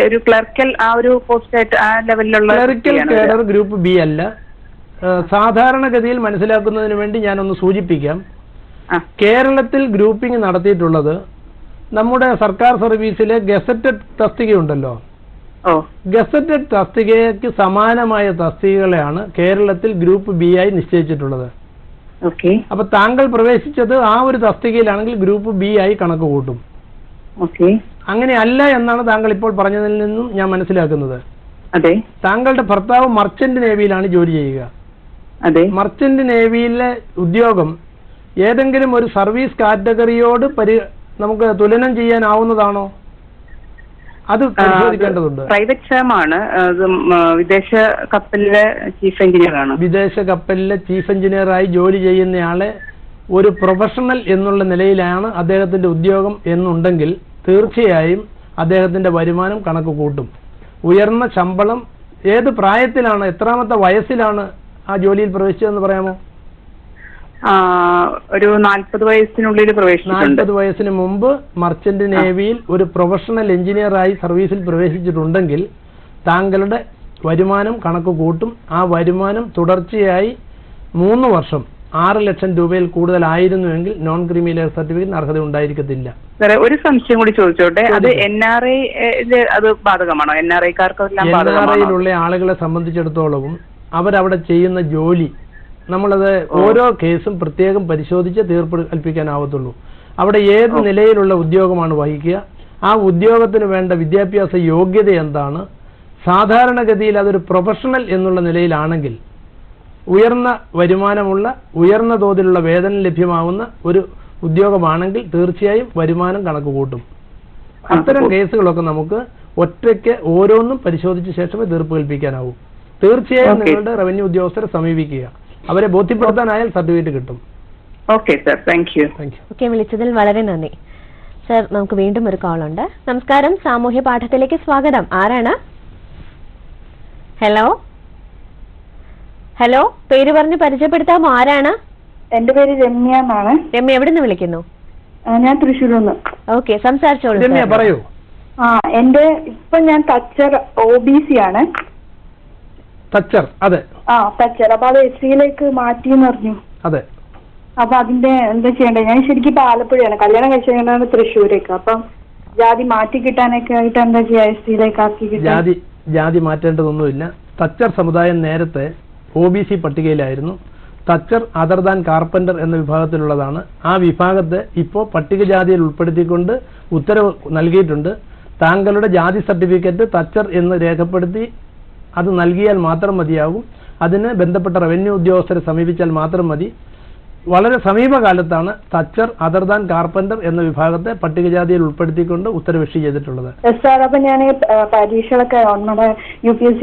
ഒരു ക്ലർക്കൽ ആ ഒരു പോസ്റ്റായിട്ട് ആ ലെവലിലുള്ള ക്ലറിക്കൽ കേഡർ ഗ്രൂപ്പ് B അല്ല. സാധാരണഗതിയിൽ മനസ്സിലാക്കുന്നതിന് വേണ്ടി ഞാനൊന്ന് സൂചിപ്പിക്കാം. കേരളത്തിൽ ഗ്രൂപ്പിംഗ് നടത്തിയിട്ടുള്ളത് നമ്മുടെ സർക്കാർ സർവീസിലെ ഗസറ്റഡ് തസ്തികയുണ്ടല്ലോ, ഗസറ്റഡ് തസ്തികയ്ക്ക് സമാനമായ തസ്തികകളെയാണ് കേരളത്തിൽ ഗ്രൂപ്പ് B ആയി നിശ്ചയിച്ചിട്ടുള്ളത്. അപ്പൊ താങ്കൾ പ്രവേശിച്ചത് ആ ഒരു തസ്തികയിലാണെങ്കിൽ ഗ്രൂപ്പ് B ആയി കണക്ക് കൂട്ടും. അങ്ങനെ അല്ല എന്നാണ് താങ്കൾ ഇപ്പോൾ പറഞ്ഞതിൽ നിന്നും ഞാൻ മനസ്സിലാക്കുന്നത്. അതെ. താങ്കളുടെ ഭർത്താവ് മർച്ചന്റ് നേവിയിലാണ് ജോലി ചെയ്യുക. അതെ. മർച്ചന്റ് നേവിയിലെ ഉദ്യോഗം ഏതെങ്കിലും ഒരു സർവീസ് കാറ്റഗറിയോട് നമുക്ക് തുലനം ചെയ്യാനാവുന്നതാണോ? അത് പരിശോധിക്കേണ്ടതുണ്ട്. പ്രൈവറ്റ് ഫേം ആണ്. വിദേശ കപ്പലിലെ ചീഫ് എഞ്ചിനീയർ ആണ്. വിദേശ കപ്പലിലെ ചീഫ് എഞ്ചിനീയറായി ജോലി ചെയ്യുന്നയാളെ ഒരു പ്രൊഫഷണൽ എന്നുള്ള നിലയിലാണ് അദ്ദേഹത്തിന്റെ ഉദ്യോഗം എന്നുണ്ടെങ്കിൽ തീർച്ചയായും അദ്ദേഹത്തിന്റെ വരുമാനം കണക്ക് കൂട്ടും. ഉയർന്ന ശമ്പളം. ഏത് പ്രായത്തിലാണ്, എത്രാമത്തെ വയസ്സിലാണ് ആ ജോലിയിൽ പ്രവേശിച്ചതെന്ന് പറയാമോ? ഒരു 40 വയസ്സിനുള്ളിൽ പ്രവേശിച്ചിട്ടുണ്ട്. 40 വയസ്സിന് മുമ്പ് മർച്ചന്റ് നേവിയിൽ ഒരു പ്രൊഫഷണൽ എഞ്ചിനീയറായി സർവീസിൽ പ്രവേശിച്ചിട്ടുണ്ടെങ്കിൽ താങ്കളുടെ വരുമാനം കണക്ക് കൂട്ടും. ആ വരുമാനം തുടർച്ചയായി 3 വർഷം 6 ലക്ഷം രൂപയിൽ കൂടുതലായിരുന്നുവെങ്കിൽ നോൺ ക്രീമി ലെയർ സർട്ടിഫിക്കറ്റിന് അർഹത ഉണ്ടായിരിക്കത്തില്ല. സാറേ, ഒരു സംശയം കൂടി ചോദിച്ചോട്ടെ. അത് NRI അത് ബാധകമാണോ? NRIയിലുള്ള ആളുകളെ സംബന്ധിച്ചിടത്തോളവും അവരവിടെ ചെയ്യുന്ന ജോലി നമ്മളത് ഓരോ കേസും പ്രത്യേകം പരിശോധിച്ച് തീർപ്പ് കൽപ്പിക്കാനാവത്തുള്ളൂ. അവിടെ ഏത് നിലയിലുള്ള ഉദ്യോഗമാണ് വഹിക്കുക, ആ ഉദ്യോഗത്തിന് വേണ്ട വിദ്യാഭ്യാസ യോഗ്യത എന്താണ്. സാധാരണഗതിയിൽ അതൊരു പ്രൊഫഷണൽ എന്നുള്ള നിലയിലാണെങ്കിൽ ഉയർന്ന വരുമാനമുള്ള ഉയർന്ന തോതിലുള്ള വേതനം ലഭ്യമാവുന്ന ഒരു ഉദ്യോഗമാണെങ്കിൽ തീർച്ചയായും വരുമാനം കണക്ക് കൂട്ടും. അത്തരം കേസുകളൊക്കെ നമുക്ക് ഒറ്റയ്ക്ക് ഓരോന്നും പരിശോധിച്ച ശേഷമേ തീർപ്പ് കൽപ്പിക്കാനാവൂ. തീർച്ചയായും നിങ്ങളുടെ റവന്യൂ ഉദ്യോഗസ്ഥരെ സമീപിക്കുക. അവരെ ബോധ്യപ്പെടുത്താനായാൽ സർട്ടിഫിക്കറ്റ് കിട്ടും. Okay sir, thank you. Okay, വിളിച്ചതിൽ വളരെ നന്ദി സർ. നമുക്ക് വീണ്ടും ഒരു കോൾ ഉണ്ട്. നമസ്കാരം, സാമൂഹ്യ പാഠത്തിലേക്ക് സ്വാഗതം. ആരാണ്? ഹലോ ഹലോ, പേര് പറഞ്ഞ് പരിചയപ്പെടുത്താമോ? ആരാണ്? എന്റെ പേര് രമ്യ എന്നാണ്. രമ്യ, എവിടെ നിന്ന് വിളിക്കുന്നു? ഞാൻ തൃശ്ശൂരിൽ നിന്ന്. ഓക്കെ, സംസാരിച്ചോളൂ. രമ്യ പറയൂ. എന്റെ ഇപ്പൊ ഞാൻ തച്ചർ OBC ആണ്. തച്ചർ? അതെ. തച്ചർ. അപ്പൊ അത് SC മാറ്റിയെന്ന് പറഞ്ഞു. അതെ. അപ്പൊ അതിന്റെ എന്താ ചെയ്യണ്ടേ? ഞാൻ ശരിക്കും ഇപ്പൊ ആലപ്പുഴയാണ്, കല്യാണം കഴിച്ചിരിക്കുന്നത് തൃശ്ശൂരേക്ക്. അപ്പം ജാതി മാറ്റി കിട്ടാനൊക്കെ ആയിട്ട് എന്താ ചെയ്യാ? SC ആക്കി കിട്ടാൻ ജാതി മാറ്റേണ്ടതൊന്നുമില്ല. തച്ചർ സമുദായം നേരത്തെ OBC പട്ടികയിലായിരുന്നു. തച്ചർ അതർ ദാൻ കാർപ്പന്റർ എന്ന വിഭാഗത്തിലുള്ളതാണ്. ആ വിഭാഗത്തെ ഇപ്പോൾ പട്ടികജാതിയിൽ ഉൾപ്പെടുത്തിക്കൊണ്ട് ഉത്തരവ് നൽകിയിട്ടുണ്ട്. താങ്കളുടെ ജാതി സർട്ടിഫിക്കറ്റ് തച്ചർ എന്ന് രേഖപ്പെടുത്തി അത് നൽകിയാൽ മാത്രം മതിയാകും. അതിന് ബന്ധപ്പെട്ട റവന്യൂ ഉദ്യോഗസ്ഥരെ സമീപിച്ചാൽ മാത്രം മതി. വളരെ സമീപകാലത്താണ് തച്ചർ അതർ ദാൻ കാർപ്പന്റർ എന്ന വിഭാഗത്തെ പട്ടികജാതിയിൽ ഉൾപ്പെടുത്തിക്കൊണ്ട് ഉത്തരവ് ഇഷ്യൂ ചെയ്തിട്ടുള്ളത്. സാർ, അപ്പൊ ഞാൻ പരീക്ഷകളൊക്കെ നമ്മുടെ UPSC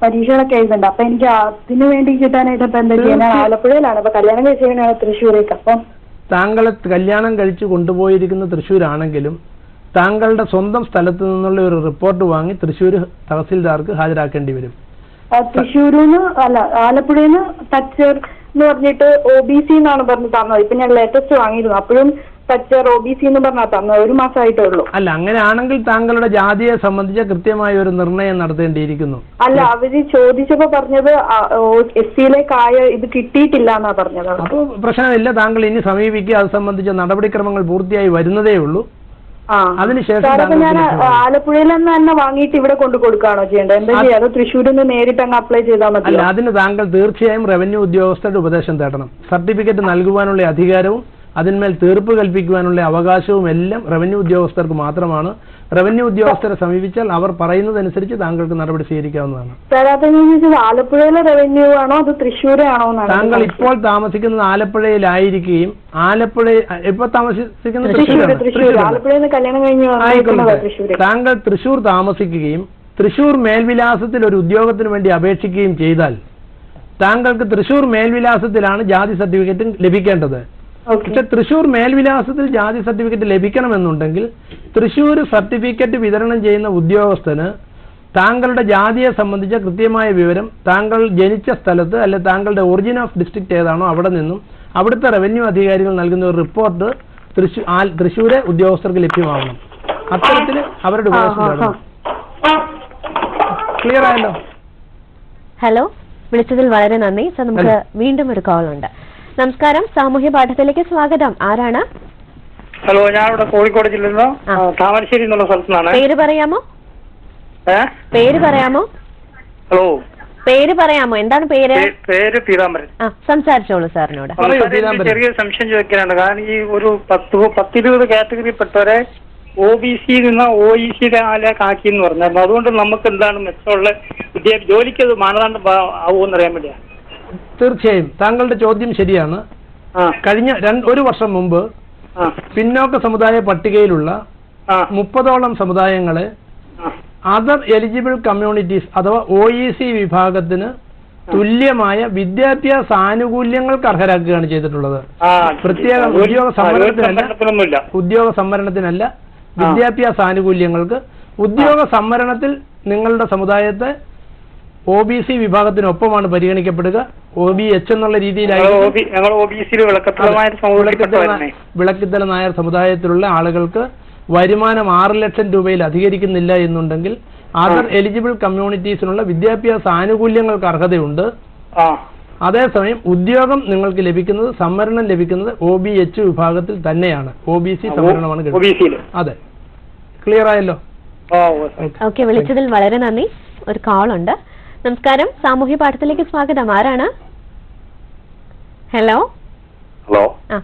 പരീക്ഷകളൊക്കെ എഴുതുന്നുണ്ട്. അപ്പൊ എനിക്ക് അതിനു വേണ്ടി കിട്ടാനായിട്ട് ഇപ്പൊ എന്താ ചെയ്യാൻ? ഞാൻ ആലപ്പുഴയിലാണ്, അപ്പൊ കല്യാണം കഴിച്ചതിനാണ് തൃശ്ശൂരേക്ക്. അപ്പം താങ്കളെ കല്യാണം കഴിച്ചു കൊണ്ടുപോയിരിക്കുന്ന തൃശ്ശൂരാണെങ്കിലും താങ്കളുടെ സ്വന്തം സ്ഥലത്ത് നിന്നുള്ള ഒരു റിപ്പോർട്ട് വാങ്ങി തൃശ്ശൂർ തഹസിൽദാർക്ക് ഹാജരാക്കേണ്ടി വരും. തൃശ്ശൂരിന്ന് അല്ല, ആലപ്പുഴയിൽ തച്ചർ എന്ന് പറഞ്ഞിട്ട് OBC എന്നാണ് പറഞ്ഞ് തന്നത്. ഇപ്പൊ ഞാൻ ലേറ്റസ്റ്റ് വാങ്ങിയിരുന്നു, അപ്പോഴും തച്ചർ OBC എന്ന് പറഞ്ഞാൽ തന്നത്. 1 മാസമായിട്ടേ ഉള്ളൂ. അല്ല, അങ്ങനെയാണെങ്കിൽ താങ്കളുടെ ജാതിയെ സംബന്ധിച്ച കൃത്യമായ ഒരു നിർണയം നടത്തേണ്ടിയിരിക്കുന്നു. അല്ല, അവര് ചോദിച്ചപ്പോ പറഞ്ഞത് SC-യിലേക്കായ ഇത് കിട്ടിയിട്ടില്ല എന്നാ പറഞ്ഞത്. അപ്പോൾ പ്രശ്നമില്ല, താങ്കൾ ഇനി സമീപിക്കുക. അത് സംബന്ധിച്ച നടപടിക്രമങ്ങൾ പൂർത്തിയായി വരുന്നതേ ഉള്ളൂ. അതിനുശേഷം ഞാൻ ആലപ്പുഴയിൽ നിന്ന് തന്നെ വാങ്ങിയിട്ട് ഇവിടെ കൊണ്ട് കൊടുക്കുകയാണോ ചെയ്യേണ്ടത്? എന്താ ചെയ്യാ? അത് തൃശ്ശൂരിൽ നിന്ന് നേരിട്ട് അങ്ങ് അപ്ലൈ ചെയ്താൽ മതി? അല്ല, അതിന് താങ്കൾ തീർച്ചയായും റവന്യൂ ഉദ്യോഗസ്ഥരുടെ ഉപദേശം തേടണം. സർട്ടിഫിക്കറ്റ് നൽകുവാനുള്ള അധികാരവും അതിന്മേൽ തീർപ്പ് കൽപ്പിക്കുവാനുള്ള അവകാശവും എല്ലാം റവന്യൂ ഉദ്യോഗസ്ഥർക്ക് മാത്രമാണ്. റവന്യൂ ഉദ്യോഗസ്ഥരെ സമീപിച്ചാൽ അവർ പറയുന്നതനുസരിച്ച് താങ്കൾക്ക് നടപടി സ്വീകരിക്കാവുന്നതാണ്. ആലപ്പുഴയിലെ റവന്യൂ ആണോ അത് തൃശ്ശൂരാണോ? താങ്കൾ ഇപ്പോൾ താമസിക്കുന്നത് ആലപ്പുഴയിലായിരിക്കുകയും ഇപ്പോൾ താമസിക്കുന്നത് താങ്കൾ തൃശ്ശൂർ താമസിക്കുകയും തൃശ്ശൂർ മേൽവിലാസത്തിൽ ഒരു ഉദ്യോഗത്തിന് വേണ്ടി അപേക്ഷിക്കുകയും ചെയ്താൽ താങ്കൾക്ക് തൃശ്ശൂർ മേൽവിലാസത്തിലാണ് ജാതി സർട്ടിഫിക്കറ്റ് ലഭിക്കേണ്ടത്. പക്ഷെ തൃശ്ശൂർ മേൽവിലാസത്തിൽ ജാതി സർട്ടിഫിക്കറ്റ് ലഭിക്കണമെന്നുണ്ടെങ്കിൽ തൃശ്ശൂർ സർട്ടിഫിക്കറ്റ് വിതരണം ചെയ്യുന്ന ഉദ്യോഗസ്ഥന് താങ്കളുടെ ജാതിയെ സംബന്ധിച്ച കൃത്യമായ വിവരം താങ്കൾ ജനിച്ച സ്ഥലത്ത് അല്ലെ താങ്കളുടെ ഒറിജിൻ ഓഫ് ഡിസ്ട്രിക്ട് ഏതാണോ അവിടെ നിന്നും അവിടുത്തെ റവന്യൂ അധികാരികൾ നൽകുന്ന ഒരു റിപ്പോർട്ട് തൃശ്ശൂരെ ഉദ്യോഗസ്ഥർക്ക് ലഭ്യമാവണം. അത്തരത്തിൽ അവരുടെ ഉപദേശം തേടണം. ക്ലിയർ ആയല്ലോ? ഹലോ, വിളിച്ചതിൽ വളരെ നന്ദി സർ. നമുക്ക് വീണ്ടും ഒരു കോൾ ഉണ്ട്. നമസ്കാരം, സാമൂഹ്യ പാഠത്തിലേക്ക് സ്വാഗതം. ആരാണ്? ഹലോ, ഞാൻ ഇവിടെ കോഴിക്കോട് ജില്ലയിൽ താമരശ്ശേരി എന്നുള്ള സ്ഥലത്തു നിന്നാണ്. പേര് പറയാമോ? ഹലോ, പേര് പറയാമോ? എന്താണ് പേര്? പേര് പീതാംബരൻ. സംസാരിച്ചോളൂ സാറിനോട്. ചെറിയ സംശയം ചോദിക്കാനുണ്ട്. കാരണം ഈ ഒരു 10-20 കാറ്റഗറിപ്പെട്ടവരെ OBC നിന്ന് OEC-യിലേക്ക് ആക്കി എന്ന് പറഞ്ഞായിരുന്നു. അതുകൊണ്ട് നമുക്ക് എന്താണ് മെച്ചമുള്ള ജോലിക്ക് അത് മാനദണ്ഡം ആവുമെന്ന് അറിയാൻ വേണ്ടിയാണ്. തീർച്ചയായും താങ്കളുടെ ചോദ്യം ശരിയാണ്. കഴിഞ്ഞ 1 വർഷം മുമ്പ് പിന്നോക്ക സമുദായ പട്ടികയിലുള്ള 30ഓളം സമുദായങ്ങളെ അതർ എലിജിബിൾ കമ്മ്യൂണിറ്റീസ് അഥവാ OEC വിഭാഗത്തിന് തുല്യമായ വിദ്യാഭ്യാസ ആനുകൂല്യങ്ങൾക്ക് അർഹരാക്കുകയാണ് ചെയ്തിട്ടുള്ളത്. പ്രത്യേക ഉദ്യോഗ സംവരണത്തിനല്ല, വിദ്യാഭ്യാസ ആനുകൂല്യങ്ങൾക്ക്. ഉദ്യോഗ സംവരണത്തിൽ നിങ്ങളുടെ സമുദായത്തെ OBC വിഭാഗത്തിനൊപ്പമാണ് പരിഗണിക്കപ്പെടുക. OBH എന്നുള്ള രീതിയിലായിരിക്കും. വിളക്കിത്തല നായർ സമുദായത്തിലുള്ള ആളുകൾക്ക് വരുമാനം 6 ലക്ഷം രൂപയിൽ അധികരിക്കുന്നില്ല എന്നുണ്ടെങ്കിൽ അതർ എലിജിബിൾ കമ്മ്യൂണിറ്റീസിനുള്ള വിദ്യാഭ്യാസ ആനുകൂല്യങ്ങൾക്ക് അർഹതയുണ്ട്. അതേസമയം ഉദ്യോഗം നിങ്ങൾക്ക് ലഭിക്കുന്നത്, സംവരണം ലഭിക്കുന്നത് OBH വിഭാഗത്തിൽ തന്നെയാണ്. OBC സംവരണമാണ് കിട്ടുന്നത്. അതെ, ക്ലിയർ ആയല്ലോ? ഓക്കെ, വിളിച്ചതിൽ വളരെ നന്ദി. ഒരു കോൾ ഉണ്ട്. നമസ്കാരം, സാമൂഹ്യ പാഠത്തിലേക്ക് സ്വാഗതം. ആരാണ്? ഹലോ.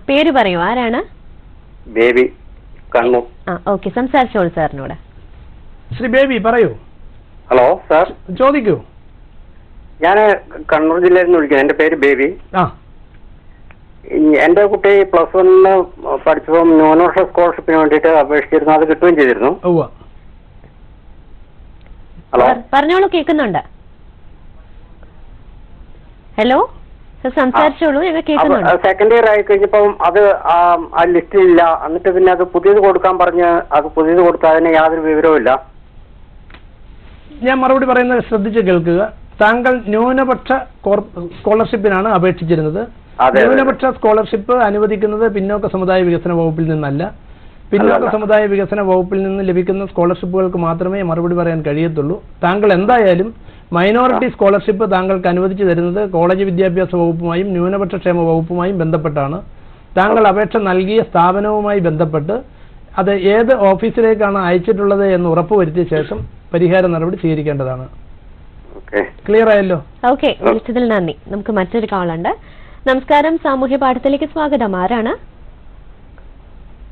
പേര് പറയൂ, ആരാണ്? ബേബി, കണ്ണൂർ. ഓക്കെ, സംസാരിച്ചോളൂ സാറിനോട്. ശ്രീ ബേബി പറയൂ. ഹലോ സാർ, ചോദിക്കൂ. ഞാൻ കണ്ണൂർ ജില്ലയിൽ നിന്ന് വിളിക്കുന്നു. എന്റെ പേര് ബേബി. എന്റെ കുട്ടി +1 പഠിച്ചപ്പോൾ ന്യൂനപക്ഷ സ്കോളർഷിപ്പിന് വേണ്ടിയിട്ട് അപേക്ഷിച്ചിരുന്നു. അത് കിട്ടുകയും ചെയ്തിരുന്നു. ഹലോ, പറഞ്ഞോളൂ, കേൾക്കുന്നുണ്ട്. ഹലോ, സംസാരിച്ചോളൂ, ഞങ്ങൾ കേൾക്കുന്നുണ്ട്. സെക്കൻഡ് ഇയർ ആയി കഴിഞ്ഞപ്പം അത് ആ ലിസ്റ്റിലില്ല. എന്നിട്ട് പിന്നെ അത് പുതിയത് കൊടുക്കാൻ പറഞ്ഞ് അത് പുതിയത് കൊടുത്താൽ അതിന് യാതൊരു വിവരവും ഇല്ല. ഞാൻ മറുപടി പറയുന്നത് ശ്രദ്ധിച്ച് കേൾക്കുക. താങ്കൾ ന്യൂനപക്ഷ സ്കോളർഷിപ്പിനാണ് അപേക്ഷിച്ചിരുന്നത്. ന്യൂനപക്ഷ സ്കോളർഷിപ്പ് അനുവദിക്കുന്നത് പിന്നോക്ക സമുദായ വികസന വകുപ്പിൽ നിന്നല്ല. പിന്നോക്ക സമുദായ വികസന വകുപ്പിൽ നിന്ന് ലഭിക്കുന്ന സ്കോളർഷിപ്പുകൾക്ക് മാത്രമേ മറുപടി പറയാൻ കഴിയത്തുള്ളൂ. താങ്കൾ എന്തായാലും മൈനോറിറ്റി സ്കോളർഷിപ്പ് താങ്കൾക്ക് അനുവദിച്ചു തരുന്നത് കോളേജ് വിദ്യാഭ്യാസ വകുപ്പുമായും ന്യൂനപക്ഷ ക്ഷേമ വകുപ്പുമായും ബന്ധപ്പെട്ടാണ്. താങ്കൾ അപേക്ഷ നൽകിയ സ്ഥാപനവുമായി ബന്ധപ്പെട്ട് അത് ഏത് ഓഫീസിലേക്കാണ് അയച്ചിട്ടുള്ളത് എന്ന് ഉറപ്പുവരുത്തിയ ശേഷം പരിഹാര നടപടി സ്വീകരിക്കേണ്ടതാണ്. ക്ലിയർ ആയല്ലോ? ഓക്കെ, വിളിച്ചതിൽ നന്ദി. നമുക്ക് മറ്റൊരു കോളുണ്ട്. നമസ്കാരം, സാമൂഹ്യ പാഠത്തിലേക്ക് സ്വാഗതം. ആരാണ്?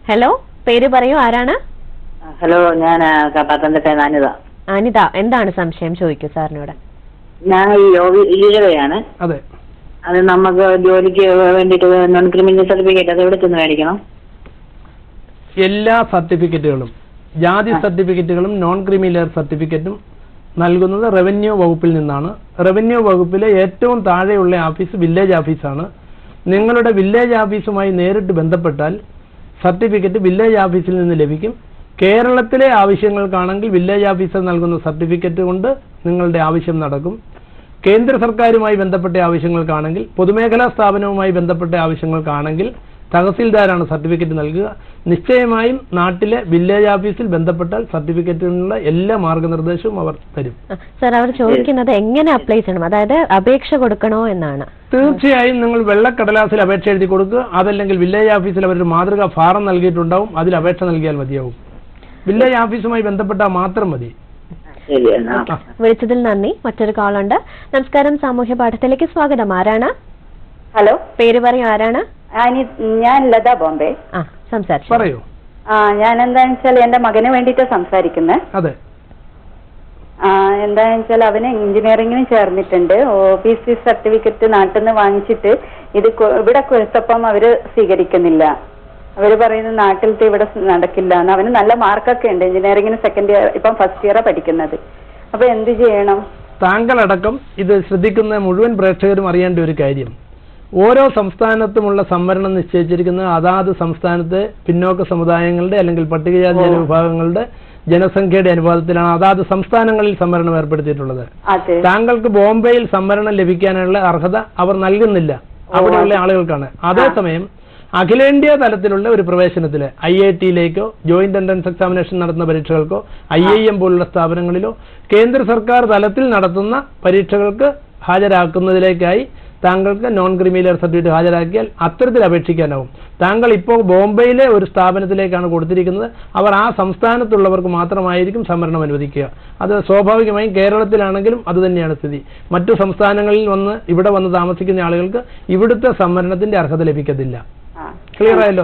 ഹലോ, പേര് പറയൂ, ആരാണ്? ഹലോ, ഞാൻ പത്തനംതിട്ട അനിത. അനിത, എന്താണ് സംശയം? ചോദിക്കൂ സാറിനോട്. ഞാൻ ഈഴവയാണ്. അതെ. അത് നമുക്ക് ജോലിക്ക് വേണ്ടിയിട്ട് നോൺ ക്രിമിനൽ സർട്ടിഫിക്കറ്റ് അത് എവിടെ ചെന്ന് മേടിക്കണം? എല്ലാ സർട്ടിഫിക്കറ്റുകളും ജാതി സർട്ടിഫിക്കറ്റുകളും നോൺ ക്രിമിലെയർ സർട്ടിഫിക്കറ്റും നൽകുന്നത് റവന്യൂ വകുപ്പിൽ നിന്നാണ്. റവന്യൂ വകുപ്പിലെ ഏറ്റവും താഴെയുള്ള ഓഫീസ് വില്ലേജ് ഓഫീസാണ്. നിങ്ങളുടെ വില്ലേജ് ഓഫീസുമായി നേരിട്ട് ബന്ധപ്പെട്ടാൽ സർട്ടിഫിക്കറ്റ് വില്ലേജ് ഓഫീസിൽ നിന്ന് ലഭിക്കും. കേരളത്തിലെ ആവശ്യങ്ങൾക്കാണെങ്കിൽ വില്ലേജ് ഓഫീസർ നൽകുന്ന സർട്ടിഫിക്കറ്റ് കൊണ്ട് നിങ്ങളുടെ ആവശ്യം നടക്കും. കേന്ദ്ര സർക്കാരുമായി ബന്ധപ്പെട്ട ആവശ്യങ്ങൾക്കാണെങ്കിൽ, പൊതുമേഖലാ സ്ഥാപനവുമായി ബന്ധപ്പെട്ട ആവശ്യങ്ങൾക്കാണെങ്കിൽ തഹസീൽദാരാണ് സർട്ടിഫിക്കറ്റ് നൽകുക. നിശ്ചയമായും നാട്ടിലെ വില്ലേജ് ഓഫീസിൽ ബന്ധപ്പെട്ടാൽ സർട്ടിഫിക്കറ്റിനുള്ള എല്ലാ മാർഗനിർദ്ദേശവും അവർ തരും. സർ, അവർ ചോദിക്കുന്നത് എങ്ങനെ അപ്ലൈ ചെയ്യണം, അതായത് അപേക്ഷ കൊടുക്കണോ എന്നാണ്. തീർച്ചയായും നിങ്ങൾ വെള്ളക്കടലാസിൽ അപേക്ഷ എഴുതി കൊടുക്കുക. അതല്ലെങ്കിൽ വില്ലേജ് ഓഫീസിൽ അവരൊരു മാതൃകാ ഫാറം നൽകിയിട്ടുണ്ടാവും, അതിൽ അപേക്ഷ നൽകിയാൽ മതിയാവും. വില്ലേജ് ഓഫീസുമായി ബന്ധപ്പെട്ടാൽ മാത്രം മതി. വിളിച്ചതിൽ നന്ദി. മറ്റൊരു കോളുണ്ട്. നമസ്കാരം, സാമൂഹ്യ പാഠത്തിലേക്ക് സ്വാഗതം. ആരാണ്? ഹലോ, പേര് പറയൂ. ആരാണ്? ഞാൻ ലത ബോംബെ. സംസാരിച്ചു പറയൂ. ഞാൻ എന്താണെന്ന് വെച്ചാൽ എന്റെ മകന് വേണ്ടിട്ട് സംസാരിക്കുന്നത്. അതെ. എന്താണെന്ന് വെച്ചാൽ അവന് എഞ്ചിനീയറിംഗിന് ചേർന്നിട്ടുണ്ട്. OBC സർട്ടിഫിക്കറ്റ് നാട്ടിൽ നിന്ന് വാങ്ങിച്ചിട്ട് ഇത് ഇവിടെ കൊടുത്തപ്പം അവര് സ്വീകരിക്കുന്നില്ല. അവര് പറയുന്നത് നാട്ടിലത്തെ ഇവിടെ നടക്കില്ല എന്ന്. അവന് നല്ല മാർക്കൊക്കെ ഉണ്ട്. എഞ്ചിനീയറിംഗിന് സെക്കൻഡ് ഇയർ, ഇപ്പം ഫസ്റ്റ് ഇയറാ പഠിക്കുന്നത്. അപ്പൊ എന്ത് ചെയ്യണം? താങ്കളടക്കം ഇത് ശ്രദ്ധിക്കുന്ന മുഴുവൻ പ്രേക്ഷകരും അറിയേണ്ട ഒരു കാര്യം, ഓരോ സംസ്ഥാനത്തുമുള്ള സംവരണം നിശ്ചയിച്ചിരിക്കുന്നത് അതാത് സംസ്ഥാനത്തെ പിന്നോക്ക സമുദായങ്ങളുടെ അല്ലെങ്കിൽ പട്ടികജാതി ജനവിഭാഗങ്ങളുടെ ജനസംഖ്യയുടെ അനുപാതത്തിലാണ് അതാത് സംസ്ഥാനങ്ങളിൽ സംവരണം ഏർപ്പെടുത്തിയിട്ടുള്ളത്. താങ്കൾക്ക് ബോംബെയിൽ സംവരണം ലഭിക്കാനുള്ള അർഹത അവർ നൽകുന്നില്ല, അവിടെയുള്ള ആളുകൾക്കാണ്. അതേസമയം അഖിലേന്ത്യാ തലത്തിലുള്ള ഒരു പ്രവേശനത്തില് IIT-യിലേക്കോ ജോയിന്റ് എൻട്രൻസ് എക്സാമിനേഷൻ നടത്തുന്ന പരീക്ഷകൾക്കോ IIM പോലുള്ള സ്ഥാപനങ്ങളിലോ കേന്ദ്ര സർക്കാർ തലത്തിൽ നടത്തുന്ന പരീക്ഷകൾക്ക് ഹാജരാക്കുന്നതിലേക്കായി താങ്കൾക്ക് നോൺ ക്രിമിലെയർ സർട്ടിഫിക്കറ്റ് ഹാജരാക്കിയാൽ അത്തരത്തിൽ അപേക്ഷിക്കാനാവും. താങ്കൾ ഇപ്പോൾ ബോംബെയിലെ ഒരു സ്ഥാപനത്തിലേക്കാണ് കൊടുത്തിരിക്കുന്നത്. അവർ ആ സംസ്ഥാനത്തുള്ളവർക്ക് മാത്രമായിരിക്കും സംവരണം അനുവദിക്കുക. അത് സ്വാഭാവികമായും കേരളത്തിലാണെങ്കിലും അതുതന്നെയാണ് സ്ഥിതി. മറ്റു സംസ്ഥാനങ്ങളിൽ ഇവിടെ വന്ന് താമസിക്കുന്ന ആളുകൾക്ക് ഇവിടുത്തെ സംവരണത്തിന്റെ അർഹത ലഭിക്കത്തില്ല. ക്ലിയർ ആയല്ലോ?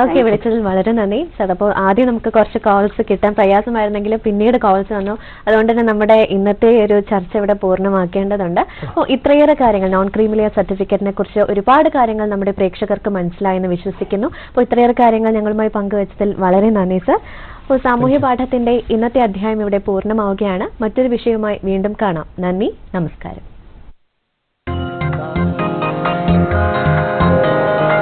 ഓക്കെ, വിളിച്ചതിൽ വളരെ നന്ദി സർ. അപ്പോൾ ആദ്യം നമുക്ക് കുറച്ച് കോൾസ് കിട്ടാൻ പ്രയാസമായിരുന്നെങ്കിലും പിന്നീട് കോൾസ് വന്നു. അതുകൊണ്ട് തന്നെ നമ്മുടെ ഇന്നത്തെ ഒരു ചർച്ച ഇവിടെ പൂർണ്ണമാക്കേണ്ടതുണ്ട്. അപ്പോൾ ഇത്രയേറെ കാര്യങ്ങൾ നോൺ ക്രീമിലെയർ സർട്ടിഫിക്കറ്റിനെ കുറിച്ച് ഒരുപാട് കാര്യങ്ങൾ നമ്മുടെ പ്രേക്ഷകർക്ക് മനസ്സിലായെന്ന് വിശ്വസിക്കുന്നു. അപ്പോൾ ഇത്രയേറെ കാര്യങ്ങൾ ഞങ്ങളുമായി പങ്കുവച്ചതിൽ വളരെ നന്ദി സർ. അപ്പോൾ സാമൂഹ്യ പാഠത്തിന്റെ ഇന്നത്തെ അധ്യായം ഇവിടെ പൂർണ്ണമാവുകയാണ്. മറ്റൊരു വിഷയവുമായി വീണ്ടും കാണാം. നന്ദി, നമസ്കാരം.